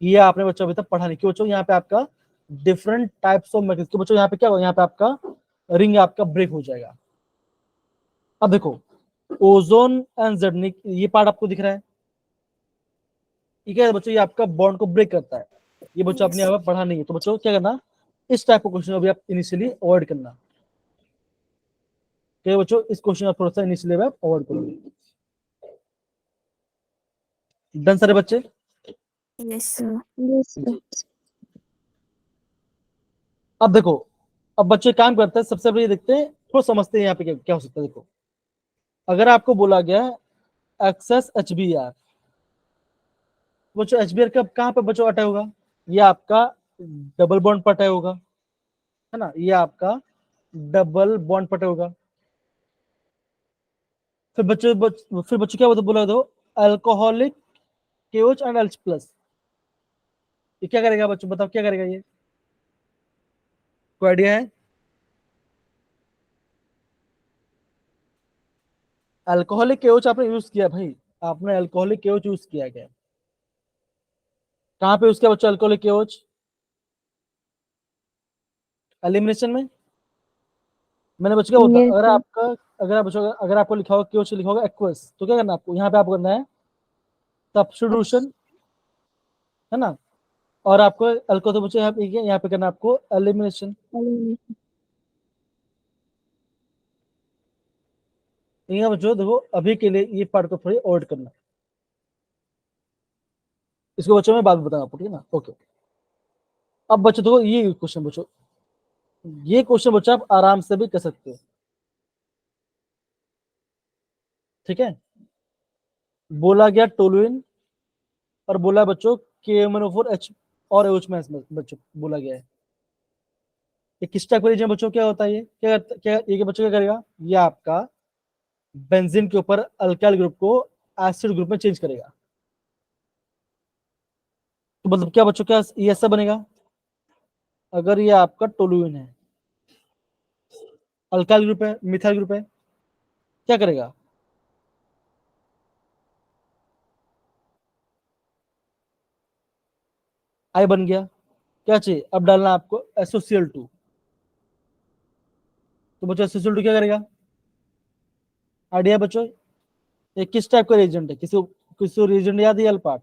S1: ये आपने बच्चों अभी तक पढ़ा नहीं। क्यों बच्चों? यहाँ पे आपका डिफरेंट टाइप्स ऑफ मैग्नेट, बच्चों यहाँ पे क्या होगा, यहाँ पे आपका रिंग आपका ब्रेक हो जाएगा। अब देखो ओजोन एंड जर्निक, ये पार्ट आपको दिख रहा है, ठीक है बच्चों, ये आपका बॉन्ड को ब्रेक करता है। ये बच्चों अपने यहाँ पे पढ़ा नहीं है, तो बच्चों क्या करना, इस टाइप का क्वेश्चन अभी आप इनिशियली अवॉइड करना। कि बच्चों इस क्वेश्चन का थोड़ा सा इनिशियल लेवल अवॉइड करोगे। डन सारे बच्चे?
S2: Yes, sir.
S1: अब देखो, अब बच्चे काम करते हैं, सबसे पहले ये देखते हैं, थोड़ा समझते हैं यहाँ पे क्या हो सकता है। देखो, अगर आपको बोला गया एक्सेस HBr, बच्चों HBr कब कहाँ पे बच्चों अटैक होगा? ये आपका डबल बॉन्ड पर अटैक होगा, है ना, ये आपका डबल बॉन्ड पर अटैक होगा। फिर बच्चों क्या बोला दो, alcoholic KOH and H plus, ये क्या करेगा बच्चों, बताओ क्या करेगा ये, कोई आइडिया है? अल्कोहलिक KOH आपने यूज किया भाई, आपने अल्कोहलिक KOH यूज किया क्या? कहाँ पे यूज किया बच्चों अल्कोहलिक KOH? एलिमिनेशन में। मैंने बच्चों क्या बोलता, अगर आपका, अगर आपको लिखा होगा KOH लिखा होगा एक्वस, तो क्या करना आपको, यहाँ पे आपको करना है सब्स्टिट्यूशन, है ना, और आपको अल्कोहल तो बच्चों यहाँ पे करना आपको एलिमिनेशन। यहाँ बच्चों देखो, अभी के लिए ये पार्ट को थोड़ी अवॉइड करना, इसको बच्चों में बात बताऊंगा आपको, ठीक है ना। ओके, अब बच्चों देखो ये क्वेश्चन बच्चों, ये क्वेश्चन बच्चों आप आराम से भी कर सकते हो, ठीक है। बोला गया टोलुइन और बोला बच्चों KMnO4H और OH में बच्चों बोला गया है, ये किस टाइप का रीजन बच्चों, क्या होता है ये, क्या ये बच्चों क्या करेगा, ये आपका बेंजीन के ऊपर अल्काइल ग्रुप को एसिड ग्रुप में चेंज करेगा। तो मतलब क्या बच्चों, क्या ये ऐसा बनेगा, अगर ये आपका टोलुइन है, अल्काइल ग्रुप है, मिथाइल ग्रुप है, क्या करेगा, आई बन गया, क्या चाहिए अब डालना आपको SOCl2, तो बच्चों SOCl2 क्या करेगा, आइडिया बच्चों, ये किस टाइप का रिएजेंट है, किसी रिएजेंट याद है अल्पार्ट?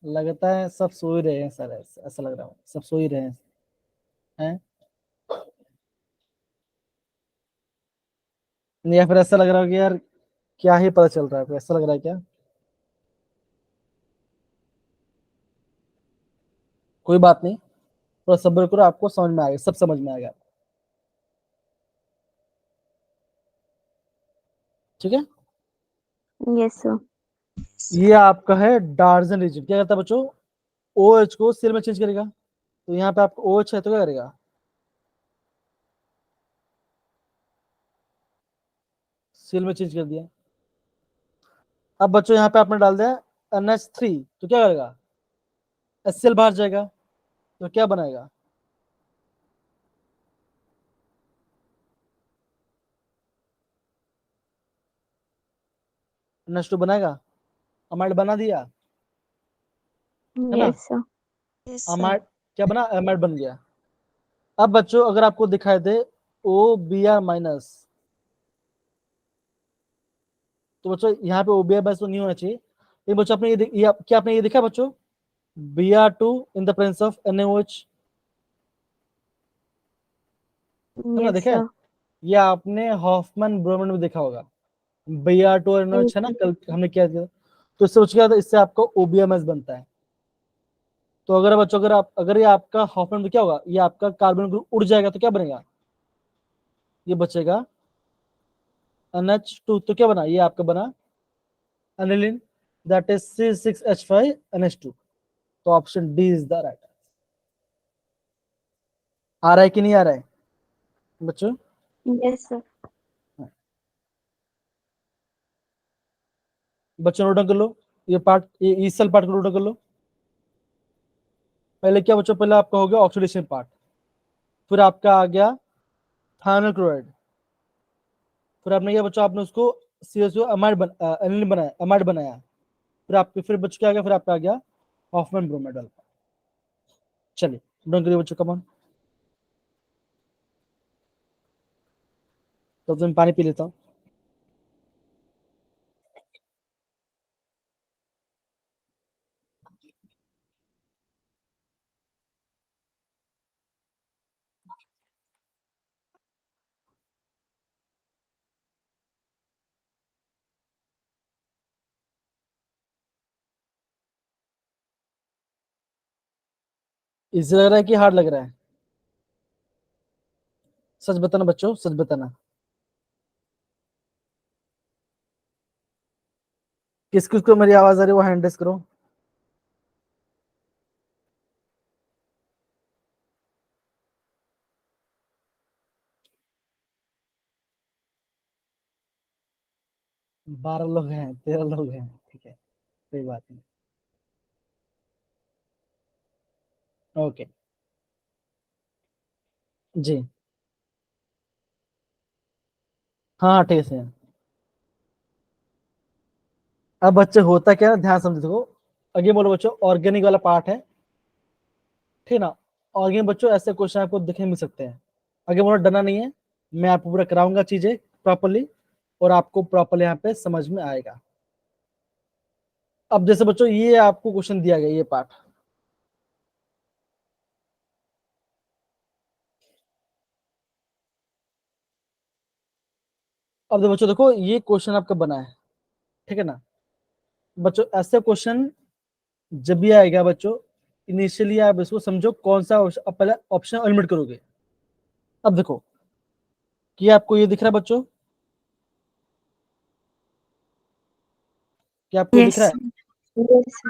S1: लगता है सब सो ही रहे हैं सर, ऐसा लग रहा है सब सो ही रहे हैं, या फिर ऐसा लग रहा है कि यार क्या ही पता चल रहा है, ऐसा लग रहा है क्या? कोई बात नहीं, थोड़ा सब्र करो, आपको समझ में आएगा, सब समझ में आएगा, ठीक है।
S2: Yes, sir.
S1: ये आपका है डार्जन रीजन, क्या करता है बच्चों, OH को Cl में चेंज करेगा, तो यहाँ पे आपको OH है तो क्या करेगा, Cl में चेंज कर दिया। अब बच्चों यहाँ पे आपने डाल दिया NH3, तो क्या करेगा, HCl बाहर जाएगा, तो क्या बनाएगा, NH2 बनाएगा, अमाइड बना दिया, है ना,
S2: Yes, sir.
S1: अमाइड क्या बना, अमाइड बन गया। अब बच्चों अगर आपको दिखाई दे OBr माइनस, तो बच्चों यहाँ पे OBr माइनस तो नहीं होना चाहिए, लेकिन बच्चों आपने क्या आपने ये देखा बच्चों, Br2 in the presence of NaOH, है ना,
S2: Yes,
S1: देखा है,
S2: sir.
S1: ये आपने हॉफमैन ब्रोमन में देखा होगा, Br2 और NaOH है ना, कल हमने क्या किया, तो इससे बच्चों क्या होता है, इससे आपको OBMS बनता है। तो अगर बच्चों अगर ये आपका हॉफमैन में क्या होगा, ये आपका कार्बन ग्रुप उड़ जाएगा, तो क्या बनेगा, ये बचेगा NH2, तो क्या बना, ये आपका बना अनिलिन, दैट इज C6H5NH2, तो option D is the right. आ रहा है कि नहीं आ रहा है बच्चों?
S2: Yes, sir.
S1: बच्चों नोट डाउन कर लो, ये पार्ट, ये इसल पार्ट को नोट डाउन कर लो। पहले क्या बच्चों, पहले आपका हो गया ऑक्सीडेशन पार्ट, फिर आपका आ गया थायमल क्लोराइड, फिर आपने क्या बच्चों, आपने उसको CSO अमाइड एनिलीन बनाया, अमाइड बनाया, फिर बच्चों क्या आ गया, फिर आपका आ गया हॉफमैन ब्रोमाइड अल्फा। चलिए डाउन करिए बच्चों, कम ऑन, तो मैं पानी पी लेता हूँ। इजी लग रहा है कि हार्ड लग रहा है? सच बताना बच्चों, सच बताना। किस किस को मेरी आवाज आ रही है वो हैंड रेस करो। बारह लोग हैं, 13 लोग हैं, ठीक है, कोई बात नहीं। ओके जी। हाँ हाँ, ठीक है सही है। अब बच्चे होता क्या है ना, ध्यान समझो, देखो आगे बोलो बच्चों, ऑर्गेनिक वाला पार्ट है, ठीक है ना। ऑर्गेनिक बच्चों ऐसे क्वेश्चन आपको दिखने मिल सकते हैं। आगे बोलो डरना नहीं है, मैं आपको पूरा कराऊंगा चीजें प्रॉपरली, और आपको प्रॉपरली यहाँ पे समझ में आएगा। अब जैसे बच्चों ये आपको क्वेश्चन दिया गया, ये पार्ट, अब बच्चों देखो ये क्वेश्चन आपका बना है, ठीक है ना। बच्चों ऐसे क्वेश्चन जब भी आएगा बच्चों, इनिशियली आप इसको समझो कौन सा अब पहले ऑप्शन एलिमिनेट करोगे। अब देखो कि आपको ये दिख रहा है बच्चों, क्या आपको ये दिख रहा
S2: Yes.
S1: है?
S2: Yes.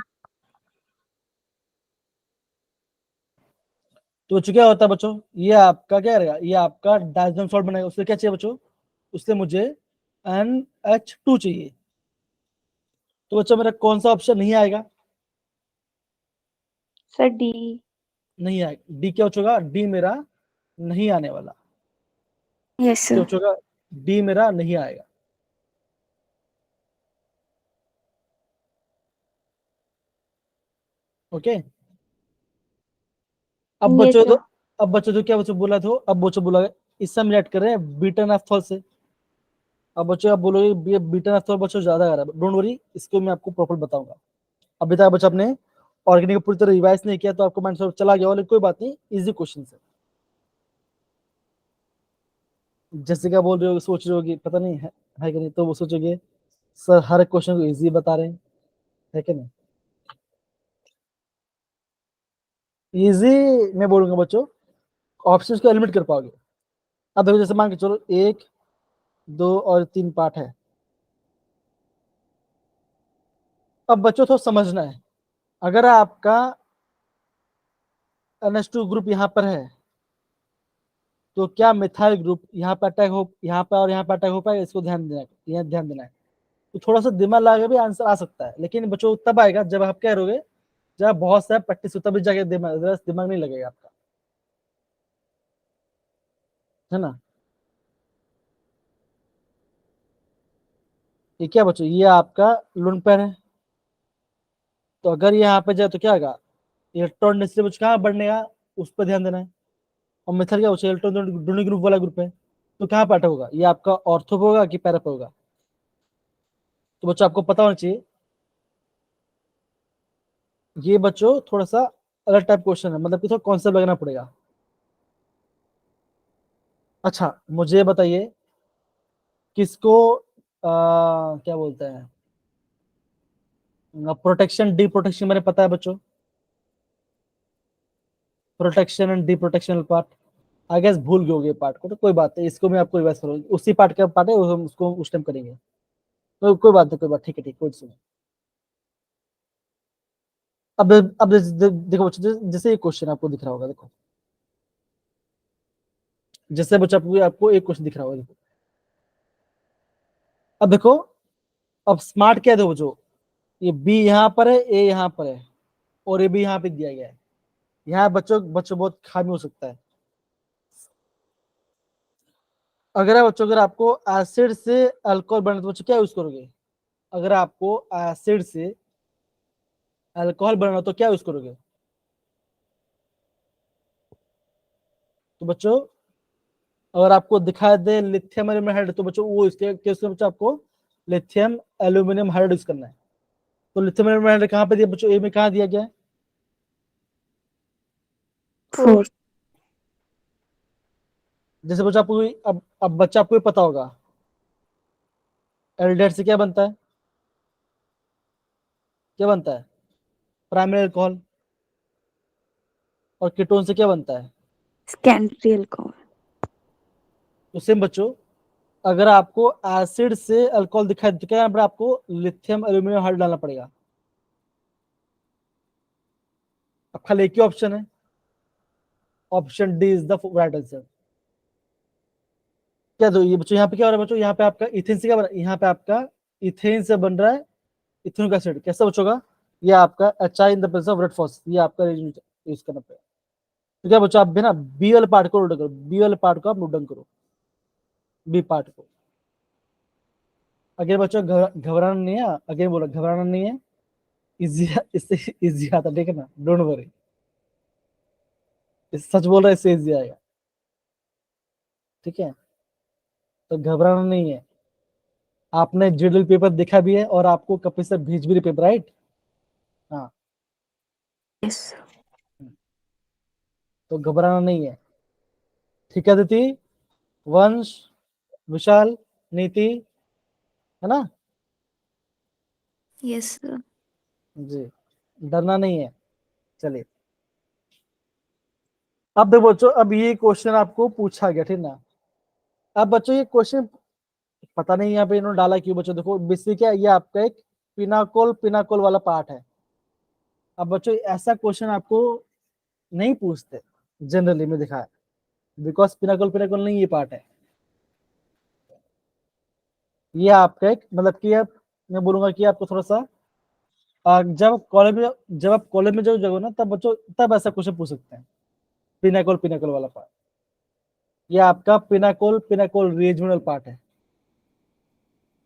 S1: तो बच्चों क्या होता है बच्चों, ये आपका क्या रहेगा, ये आपका डायग्राम सॉल्व बनाएगा। उससे क्या चाहिए बच्चों, उससे मुझे NH2 चाहिए। तो बच्चों मेरा कौन सा ऑप्शन नहीं आएगा?
S2: Sir D.
S1: नहीं आएगा। डी क्या बच्चों, डी मेरा नहीं आने वाला।
S2: Yes,
S1: क्या
S2: sir.
S1: बच्चों, डी मेरा नहीं आएगा। ओके। अब
S2: Yes,
S1: बच्चों तो,
S2: sir.
S1: अब बच्चों तो क्या बच्चों बोला, तो अब बच्चों बोला इससे हम रिलेट कर रहे हैं बीटा नाफ्थॉल से। अब बच्चों आप बोलोगे ये बीटा नाफ्थॉल बच्चों ज्यादा आ रहा है, डोंट वरी, इसको मैं आपको प्रॉपर बताऊंगा। अभी तक बच्चों आपने ऑर्गेनिक पूरी तरह रिवाइज नहीं किया तो आपको माइंड चला गया, लेकिन कोई बात नहीं, इजी क्वेश्चन है। जैसे बोल रहे हो, सोच रहे हो कि पता नहीं है कि नहीं, तो वो सोचोगे सर हर क्वेश्चन को इजी बता रहे हैं, है कि नहीं। इजी मैं बोलूंगा बच्चों, ऑप्शंस को एलिमिनेट कर पाओगे। अब देखो जैसे मान के चलो 1, 2 और 3 पार्ट है। अब बच्चों थोड़ा समझना है, अगर आपका NH2 ग्रुप यहाँ पर है, तो क्या मिथाइल ग्रुप यहाँ पर अटैक हो, यहाँ पर और यहाँ पर अटैक हो पाएगा? इसको ध्यान देना है, यहाँ ध्यान देना है। तो थोड़ा सा दिमाग लगा के भी आंसर आ सकता है, लेकिन बच्चों तब आएगा जब आप क्या करोगे, जब बहुत सारा प्रैक्टिस हो, तभी जाके दिमाग नहीं लगेगा आपका, है ना। ये क्या बच्चों, ये आपका लोन पेयर है, तो अगर ये यहाँ पे जाए तो क्या होगा, इलेक्ट्रॉन डेंसिटी बच्चों कहाँ बढ़ने का, उस पर ध्यान देना है। और मेथड क्या बच्चों, इलेक्ट्रॉन डोनर ग्रुप वाला ग्रुप है, तो कहाँ पे अटैक होगा, ये आपका ऑर्थो पे होगा कि पैरा पे होगा? तो बच्चों आपको पता होना चाहिए। ये बच्चों थोड़ा सा अलग टाइप क्वेश्चन है, मतलब कि थोड़ा कॉन्सेप्ट लगाना पड़ेगा। अच्छा मुझे ये बताइए, किसको क्या बोलते हैं, प्रोटेक्शन डी प्रोटेक्शन मैंने पता है बच्चों, protection and deprotection part. I guess भूल गए होगे पार्ट को, तो कोई बात नहीं, इसको मैं आपको रिवाइज करूंगी, उसी पार्ट का पार्ट है, हम उसको उस टाइम करेंगे। तो कोई बात नहीं, कोई बात, ठीक है, ठीक, कोई सुनो। अब देखो बच्चों, जैसे ये क्वेश्चन आपको दिख रहा होगा, देखो जैसे बच्चा आपको आपको एक क्वेश्चन दिख रहा होगा, देखो। अब देखो, अब स्मार्ट क्या है, देखो बच्चों, ये बी यहाँ पर है, ए यहाँ पर है, और ये भी यहाँ पे दिया गया है। यहाँ बच्चों बच्चों बहुत खामी हो सकता है। अगर बच्चों, अगर आपको एसिड से अल्कोहल बनना, तो बच्चों क्या यूज करोगे? अगर आपको एसिड से अल्कोहल बनाना तो क्या यूज करोगे? तो बच्चों अगर आपको दिखाई दे लिथियम एल्यूमिनियम हाइड्राइड, तो बच्चों वो इसके केस में बच्चों आपको लिथियम एल्यूमिनियम हाइड्राइड यूज करना है। तो लिथियम एल्यूमिनियम हाइड्राइड कहाँ पे दिया बच्चों, ए में कहाँ दिया गया है?
S2: 4.
S1: जैसे बच्चों आपको अब बच्चा आपको भी पता होगा, एल्डेहाइड से क्या बनता है, क्या बनता है? Primary alcohol. और कीटोन से क्या बनता है?
S2: secondary alcohol.
S1: तो सेम बच्चों, अगर आपको एसिड से अल्कोहल दिखाई तो क्या करना पड़ेगा? आपको लिथियम एल्यूमिनियम हाइड्राइड डालना पड़ेगा। अब खाली एक ही ऑप्शन है, option D is the right answer. क्या दो ये बच्चों, यहाँ पे क्या हो रहा है बच्चों? यहाँ पे आपका इथेन से क्या बना, यहाँ पे आपका इथेन से बन रहा है इथेनोइक एसिड। कैसा बच्चों का? ये आपका HI in the presence of red phosphate, ये आपका यूज करना पड़ेगा। तो क्या बच्चों, आप भी ना बी वाले पार्ट को नोट करो, बी वाले पार्ट को आप नोट डाउन करो, बी पार्ट को। अगर बच्चों घबराना नहीं है, अगर बोला घबराना नहीं है, इजी, इससे इजी आता, ठीक है ना, डोंट वरी, सच बोल रहा है, इससे इजी आएगा, ठीक है। तो घबराना नहीं है। आपने जीडल पेपर देखा भी है और आपको कपी से भेज भी पेपर, राइट? हाँ,
S2: Yes.
S1: तो घबराना नहीं है, ठीक है दीदी, वंश, विशाल, नीति, है ना?
S2: Yes, sir.
S1: जी, डरना नहीं है। चलिए, अब देखो बच्चों, अब ये क्वेश्चन आपको पूछा गया, ठीक ना। अब बच्चों ये क्वेश्चन पता नहीं यहाँ पे इन्होंने डाला क्यों बच्चों, देखो बेसिक क्या है, ये आपका एक पिनाकोल पिनाकोल वाला पार्ट है। अब बच्चों ऐसा क्वेश्चन आपको नहीं पूछते जनरली में, दिखा है, बिकॉज पिनाकोल पिनाकोल नहीं ये पार्ट है। ये आपका एक मतलब कि अब मैं बोलूंगा कि आपको थोड़ा सा जब आप कॉलेज में जाओ ना, तब बच्चों तब ऐसा क्वेश्चन पूछ सकते हैं, पिनाकोल पिनाकोल वाला पार्ट। ये आपका पिनाकोल पिनाकोल रीजनल पार्ट है।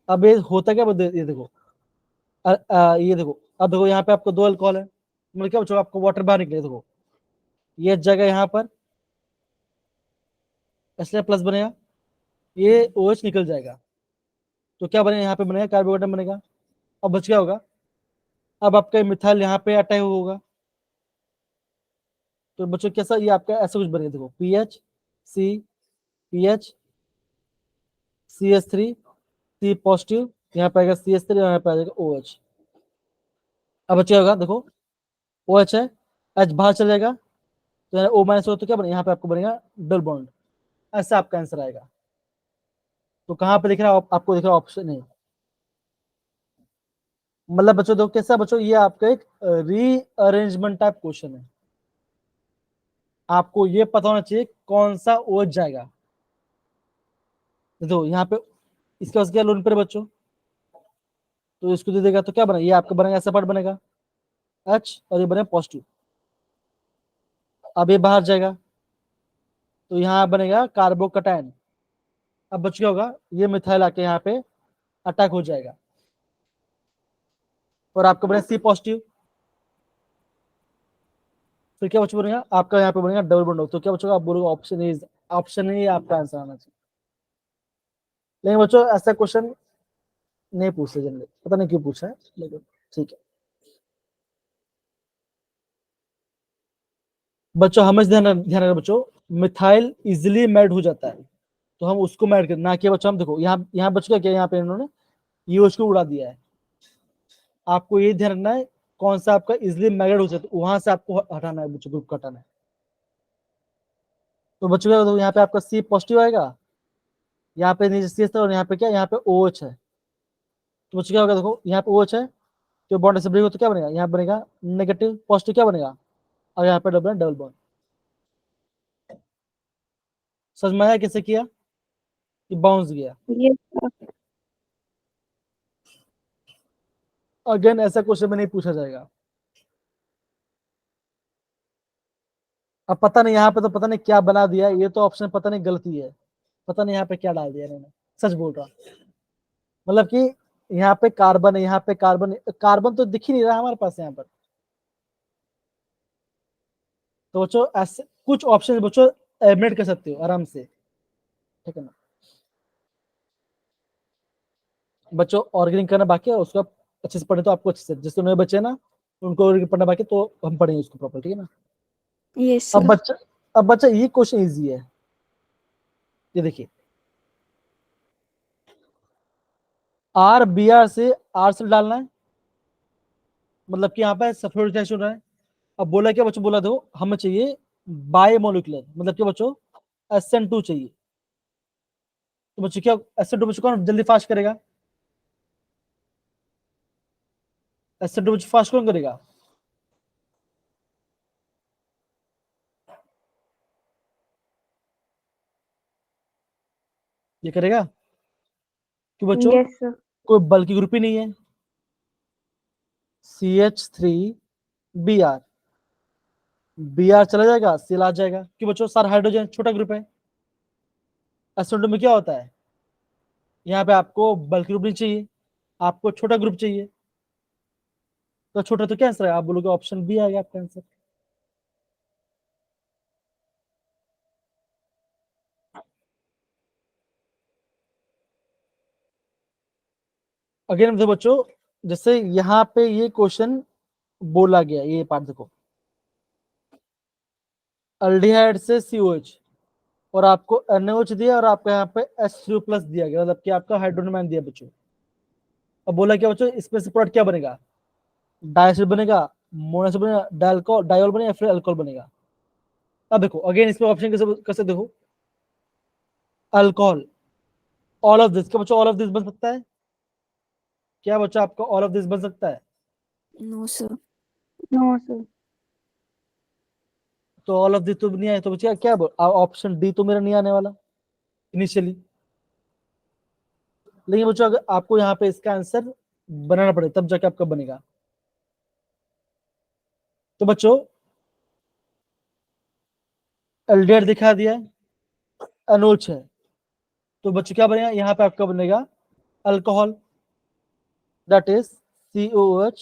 S1: अब ये होता क्या ये देखो, ये देखो, अब देखो यहाँ पे आपको दो अल्कोहल है, मतलब क्या बच्चों, आपको वाटर बाहर निकले, देखो ये जगह यहाँ पर इसलिए प्लस बनेगा, ये OH निकल जाएगा, तो क्या बनेगा? यहाँ पे बनेगा कार्बोकेटन बनेगा। अब बच क्या होगा? अब आपका मिथाइल यहाँ पे अटैक होगा, तो बच्चों कैसा ये आपका ऐसा कुछ बनेगा, देखो PH C PH CH3 C positive, यहाँ पे आएगा CH3, यहाँ पे आ जाएगा OH। अब बच्चे होगा, देखो OH है, H बाहर चल जाएगा, तो यहाँ O- हो, तो क्या बनेगा? यहाँ पे आपको बनेगा डबल बॉन्ड। ऐसा आपका आंसर आएगा। तो कहाँ पे दिख रहा है आपको? दिख रहा है ऑप्शन है, मतलब बच्चों देखो कैसा बच्चों, ये आपका एक रीअरेंजमेंट टाइप क्वेश्चन है। आपको ये पता होना चाहिए कौन सा OH जाएगा। देखो यहाँ पे इसके पास क्या लोन पर बच्चों, तो इसको दे देगा, तो क्या बनेगा? ये आपका बनेगा ऐसा पार्ट बनेगा H, और ये बनेगा पॉजिटिव। अब ये बाहर जाएगा, तो यहाँ बनेगा कार्बोकटायन। अब बच क्या होगा? ये मिथाइल आके यहाँ पे अटैक हो जाएगा, और आपका बनेगा C पॉजिटिव। फिर क्या बच्चों बनेगा? आपका यहाँ पे बनेगा डबल बॉन्ड। तो क्या बच्चों, आप बोलोगे ऑप्शन ही आपका आंसर आना चाहिए। लेकिन बच्चों ऐसा क्वेश्चन नहीं पूछते जनरली, पता नहीं क्यों पूछा है, लेकिन ठीक है। बच्चों हमें ध्यान रखना बच्चों, मिथाइल इजिली मैड हो जाता है, तो हम उसको मैड करना, ना कि बच्चों हम देखो यहाँ यहाँ बच्चों क्या यहाँ पे इन्होंने ये उसको उड़ा दिया है। आपको ये ध्यान रखना है कौन सा आपका इजिली मैग्नेट हो जाता है, वहां से आपको हटाना है बच्चों, ग्रुप को हटाना है। तो बच्चों क्या, यहाँ पे आपका C पॉजिटिव आएगा, यहाँ पे नीचे C और यहाँ पे क्या, यहाँ पे OH है। तो बच्चों क्या होगा? देखो यहाँ पे OH है, तो बॉन्ड ऐसे ब्रेक हो, तो क्या बनेगा? यहाँ बनेगा नेगेटिव, पॉजिटिव क्या बनेगा? और यहाँ पे डबल बॉन्ड। समझ में आया कैसे किया? कि बाउंस गया।
S2: Yes, sir.
S1: अगेन ऐसा क्वेश्चन में नहीं पूछा जाएगा। अब पता नहीं यहाँ पे तो पता नहीं क्या बना दिया, ये तो ऑप्शन पता नहीं गलती है, पता नहीं यहाँ पे क्या डाल दिया इन्होंने। सच बोल रहा, मतलब कि यहाँ पे कार्बन है, यहाँ पे कार्बन, कार्बन तो दिख ही नहीं रहा हमारे पास यहाँ पर। तो बच्चों ऐसे कुछ ऑप्शन बच्चों एलिमिनेट कर सकते हो आराम से, ठीक है ना। बच्चों ऑर्गेनिक करना बाकी है, उसका अच्छे से पढ़े तो आपको अच्छे से, जिससे नए बच्चे ना उनको organic पढ़ना बाकी, तो हम पढ़ेंगे उसको प्रॉपर, ठीक है ना।
S2: Yes,
S1: अब
S2: sir.
S1: बच्चा अब बच्चा ये क्वेश्चन इजी है, ये देखिए, RBr से R से डालना है, मतलब कि यहाँ पे सल्फ्यूरिक एसिड हो रहा है। अब बोला क्या बच्चों, बोला दो हमें चाहिए बाय मोलिकुलर, मतलब क्या बच्चों, SN2 चाहिए। तो बच्चों क्या SN2 बच्चों कौन जल्दी फास्ट करेगा? SN2 बच्चों फास्ट कौन करेगा? ये करेगा क्यों बच्चों?
S2: Yes, sir.
S1: कोई बल्कि ग्रुप ही नहीं है। CH3Br, Br चला जाएगा, Cl आ जाएगा। क्यों बच्चों? सारा हाइड्रोजन छोटा ग्रुप है। SN2 में क्या होता है, यहाँ पे आपको बल्कि ग्रुप नहीं चाहिए, आपको छोटा ग्रुप चाहिए। तो छोटा तो क्या आंसर है? आप बोलोगे ऑप्शन बी आएगा आपका आंसर। अगेन देखो बच्चों, जैसे यहाँ पे ये क्वेश्चन बोला गया, ये पार्ट देखो, अल्डिहाइड से COH और आपको NaOH दिया और आपको यहाँ पे H3O+ दिया गया, मतलब कि आपका हाइड्रोजन दिया बच्चों। अब बोला क्या बच्चों, इसमें से प्रोडक्ट क्या बनेगा? डायसिड बनेगा, मोनोएसिड बनेगा, डायोल बनेगा, या फिर अल्कोहल बनेगा। अब देखो अगेन इसमें ऑप्शन कैसे कैसे देखो, अल्कोहल, ऑल ऑफ दिस, क्या बच्चों ऑल ऑफ दिस बन सकता है? क्या बच्चों आपका ऑल ऑफ दिस बन सकता है?
S2: No, sir. No, sir.
S1: तो ऑल ऑफ दिस तो नहीं आए, तो बच्चा क्या ऑप्शन डी तो मेरा नहीं आने वाला इनिशियली। लेकिन बच्चों अगर आपको यहाँ पे इसका आंसर बनाना पड़े तब जाके आपका बनेगा। तो बच्चों एल्डिहाइड दिखा दिया है, NOH है, तो बच्चों क्या बनेगा? यहाँ पे आपका बनेगा alcohol, that is COH,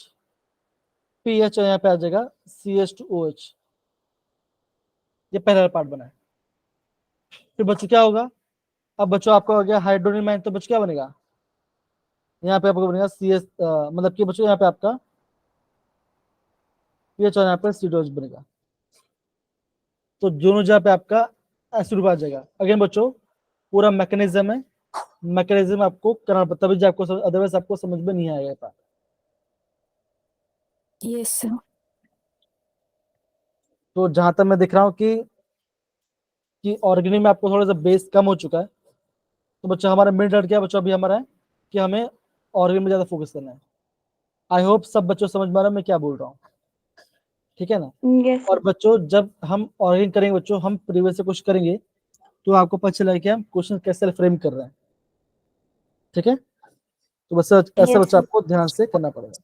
S1: PH और यहाँ पे आ जाएगा CH2OH। ये पहला पार्ट बना है। फिर बच्चों क्या होगा? अब बच्चों आपका हो गया हाइड्रोजन आयन, तो बच्चों क्या बनेगा? यहाँ पे आपका बनेगा CS, मतलब कि बच्चों यहाँ पे आपका PH और यहाँ पे COH बनेगा। तो दोनों जगह पे आपका एसिड आ जाएगा। अगेन बच्चों पूरा मैकेनिज्म है, मैकेनिज्म आपको करना पड़ता, तभी आपको, अदरवाइज आपको समझ में नहीं आएगा।
S2: Yes, sir.
S1: तो जहां तक मैं दिख रहा हूँ कि ऑर्गेनिक में आपको थोड़ा सा बेस कम हो चुका है, तो बच्चों हमारा मेन टारगेट क्या बच्चों अभी हमारा है कि हमें ऑर्गेनिक में ज्यादा फोकस करना है। आई होप सब बच्चों समझ में आ रहा है मैं क्या बोल रहा हूँ, ठीक है ना?
S2: Yes,
S1: और
S2: sir.
S1: बच्चों जब हम ऑर्गेनिक करेंगे बच्चों, हम प्रीवियस से कुछ करेंगे तो आपको पता चलेगा कि हम क्वेश्चन कैसे फ्रेम कर रहे हैं, ठीक है? तो बस ऐसा
S2: Yes,
S1: बच्चा
S2: sir.
S1: आपको ध्यान से करना पड़ेगा।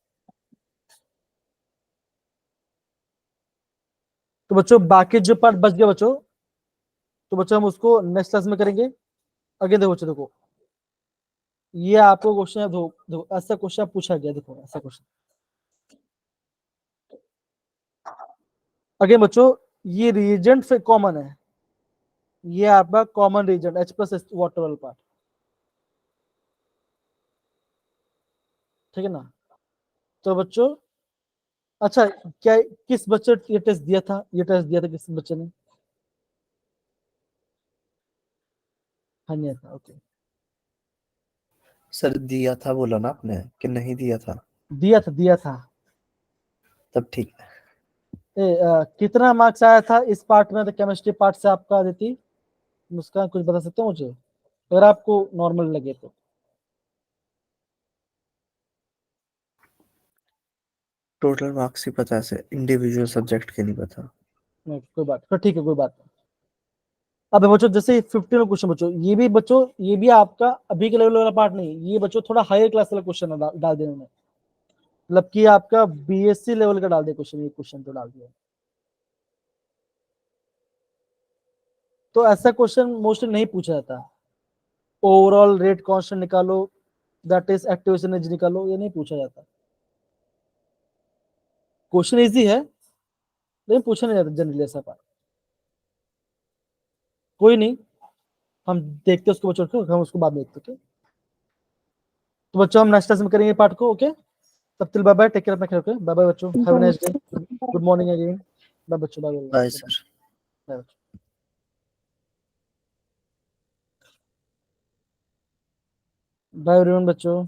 S1: तो बच्चों बाकी जो पार्ट बच गया बच्चों, तो बच्चों हम उसको नेक्स्ट क्लास में करेंगे। आगे देखो बच्चों, देखो ये आपको क्वेश्चन देखो, देखो ऐसा क्वेश्चन पूछा गया, देखो ऐसा क्वेश्चन। आगे बच्चों ये रीजेंट फिर कॉमन है, ये आपका कॉमन रीजेंट H+ वाटर वाला पार्ट, ठीक है ना? तो बच्चों अच्छा, क्या किस बच्चे ये टेस्ट दिया था, ये टेस्ट दिया था किस बच्चे ने? हाँ नहीं था, ओके।
S3: सर दिया था बोला ना आपने कि नहीं दिया था?
S1: दिया था।
S3: तब ठीक है।
S1: कितना मार्क्स आया था इस पार्ट में, तो केमिस्ट्री पार्ट से आपका देती मुस्कान, कुछ बता सकते हो मुझे अगर आपको नॉर्मल लगे तो?
S3: टोटल मार्क्स ही पता है, इंडिविजुअल सब्जेक्ट के नहीं पता।
S1: नहीं कोई बात, तो ठीक है कोई बात नहीं। अब बच्चों जैसे 15 क्वेश्चन बच्चों, ये भी बच्चों ये भी आपका अभी के लेवल वाला पार्ट नहीं, ये बच्चों थोड़ा हायर क्लास वाला क्वेश्चन डाल देने में, मतलब कि आपका BSc लेवल का डाल दिया क्वेश्चन, ये क्वेश्चन तो डाल दिया। तो ऐसा क्वेश्चन मोस्टली नहीं पूछा जाता, ओवरऑल रेट कांस्टेंट निकालो, दैट इज एक्टिवेशन एनर्जी निकालो, ये नहीं पूछा जाता। क्वेश्चन इजी है लेकिन पूछा नहीं जाता जनरली ऐसा पार्ट। कोई नहीं, हम देखते हैं उसको बच्चों को, हम उसको बाद में देखते हैं। तो बच्चों हम नेक्स्ट क्लास में करेंगे पार्ट को, ओके? तब तक बाय बाय, टेक केयर अपना ख्याल रखो, बाय बाय बच्चों, have a
S2: Bye,
S1: nice day,
S2: sir.
S1: Good morning again, bye बच्चों, bye bye
S3: bye sir.
S1: Bye bye everyone बच्चों।